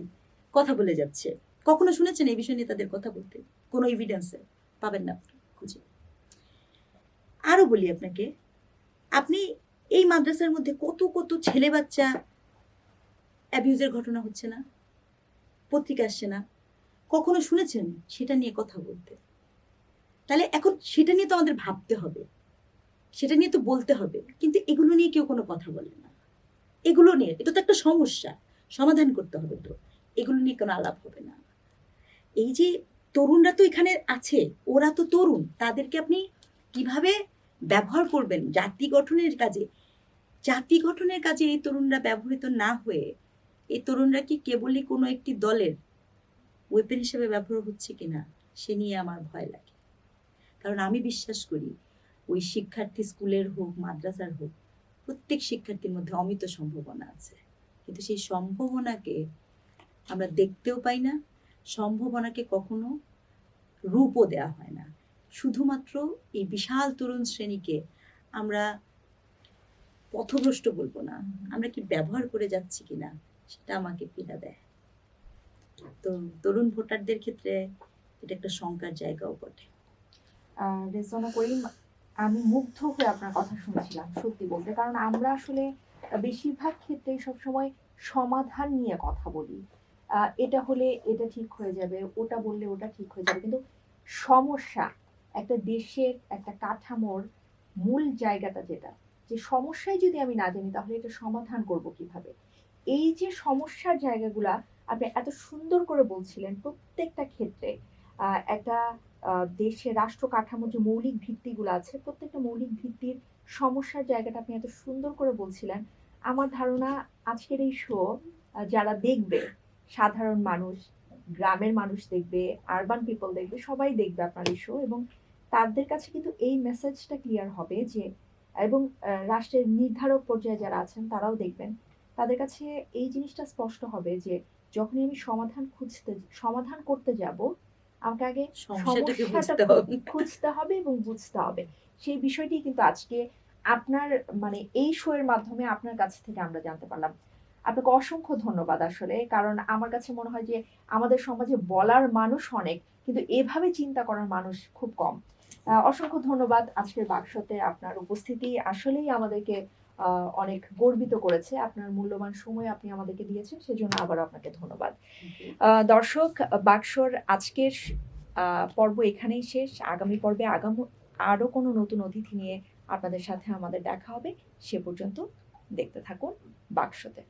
কথা বলে যাচ্ছে। কখনো শুনেছেন এই বিষয় নিয়ে তাদের কথা বলতে? কোনো এভিডেন্সে পাবেন না আপনি খুঁজে। আরো বলি আপনাকে, আপনি এই মাদ্রাসার মধ্যে কত কত ছেলে বাচ্চা অ্যাবিউজের ঘটনা হচ্ছে না, পত্রিকা আসছে না, কখনো শুনেছেন সেটা নিয়ে কথা বলতে? তাহলে এখন সেটা নিয়ে তো আমাদের ভাবতে হবে, সেটা নিয়ে তো বলতে হবে, কিন্তু এগুলো নিয়ে কেউ কোনো কথা বলে না। এগুলো নিয়ে, এটা তো একটা সমস্যা, সমাধান করতে হবে, তো এগুলো নিয়ে কোনো আলাপ হবে না। এই যে তরুণরা তো এখানে আছে, ওরা তো তরুণ, তাদেরকে আপনি কিভাবে ব্যবহার করবেন জাতি গঠনের কাজে? জাতি গঠনের কাজে এই তরুণরা ব্যবহৃত না হয়ে এই তরুণরা কি কেবলই কোনো একটি দলের ওয়েপেন হিসেবে ব্যবহার হচ্ছে কিনা সে নিয়ে আমার ভয় লাগে। কারণ আমি বিশ্বাস করি ওই শিক্ষার্থী স্কুলের হোক মাদ্রাসার হোক, প্রত্যেক শিক্ষার্থীর মধ্যে অমিত সম্ভাবনা আছে, কিন্তু সেই সম্ভাবনাকে আমরা দেখতেও পাই না, সম্ভাবনাকে কখনো রূপও দেওয়া হয় না। শুধুমাত্র এই বিশাল তরুণ শ্রেণীকে আমরা পথভ্রষ্ট বলবো না, আমরা কি ব্যবহার করে যাচ্ছি কিনা সেটা আমাকে পীড়া দেয়। তো তরুণ ভোটারদের ক্ষেত্রে এটা একটা শঙ্কার জায়গাও বটে। রেজওয়ানা করিম, আমি মুগ্ধ হয়ে আপনার কথা শুনছিলাম সত্যি বলতে, কারণ আমরা আসলে বেশিরভাগ ক্ষেত্রে সবসময় সমাধান নিয়ে কথা বলি। এটা হলে এটা ঠিক হয়ে যাবে, ওটা বললে ওটা ঠিক হয়ে যাবে, কিন্তু সমস্যা, একটা দেশের একটা কাঠামোর মূল জায়গাটা যেটা, যে সমস্যায় যদি আমি না জানি তাহলে এটা সমাধান করব কিভাবে? এই যে সমস্যার জায়গাগুলা আপনি এত সুন্দর করে বলছিলেন প্রত্যেকটা ক্ষেত্রে। একটা দেশের রাষ্ট্র কাঠামোর যে মৌলিক ভিত্তিগুলো আছে, প্রত্যেকটা মৌলিক ভিত্তির সমস্যার জায়গাটা আপনি এত সুন্দর করে বলছিলেন। আমার ধারণা আজকের এই শো যারা দেখবে, সাধারণ মানুষ, গ্রামের মানুষ দেখবে, আরবান পিপল দেখবে, সবাই দেখবে আপনার এই শো, এবং তাদের কাছে কিন্তু এই মেসেজটা ক্লিয়ার হবে যে, এবং রাষ্ট্রের নির্ধারক পর্যায়ে যারা আছেন তারাও দেখবেন, তাদের কাছে এই জিনিসটা স্পষ্ট হবে যে যখনই আমি সমাধান করতে যাব, আমাকে আগে সমস্যাটাকে বুঝতে সমস্যাটা হবে। খুঁজতে হবে এবং বুঝতে হবে। সেই বিষয়টি কিন্তু আজকে আপনার মানে এই শো এর মাধ্যমে আপনার কাছ থেকে আমরা জানতে পারলাম। আপনাকে অসংখ্য ধন্যবাদ আসলে, কারণ আমার কাছে মনে হয় যে আমাদের সমাজে বলার মানুষ অনেক, কিন্তু এভাবে চিন্তা করার মানুষ খুব কম। অসংখ্য ধন্যবাদ। আজকের বাক্সতে আপনার উপস্থিতি আসলেই আমাদেরকে অনেক গর্বিত করেছে। আপনার মূল্যবান সময় আপনি আমাদেরকে দিয়েছেন, সেজন্য আবারও আপনাকে ধন্যবাদ। দর্শক, বাক্সর আজকের পর্ব এখানেই শেষ। আগামী পর্বে আরো কোনো নতুন অতিথি নিয়ে আপনাদের সাথে আমাদের দেখা হবে। সে পর্যন্ত দেখতে থাকুন বাক্সতে।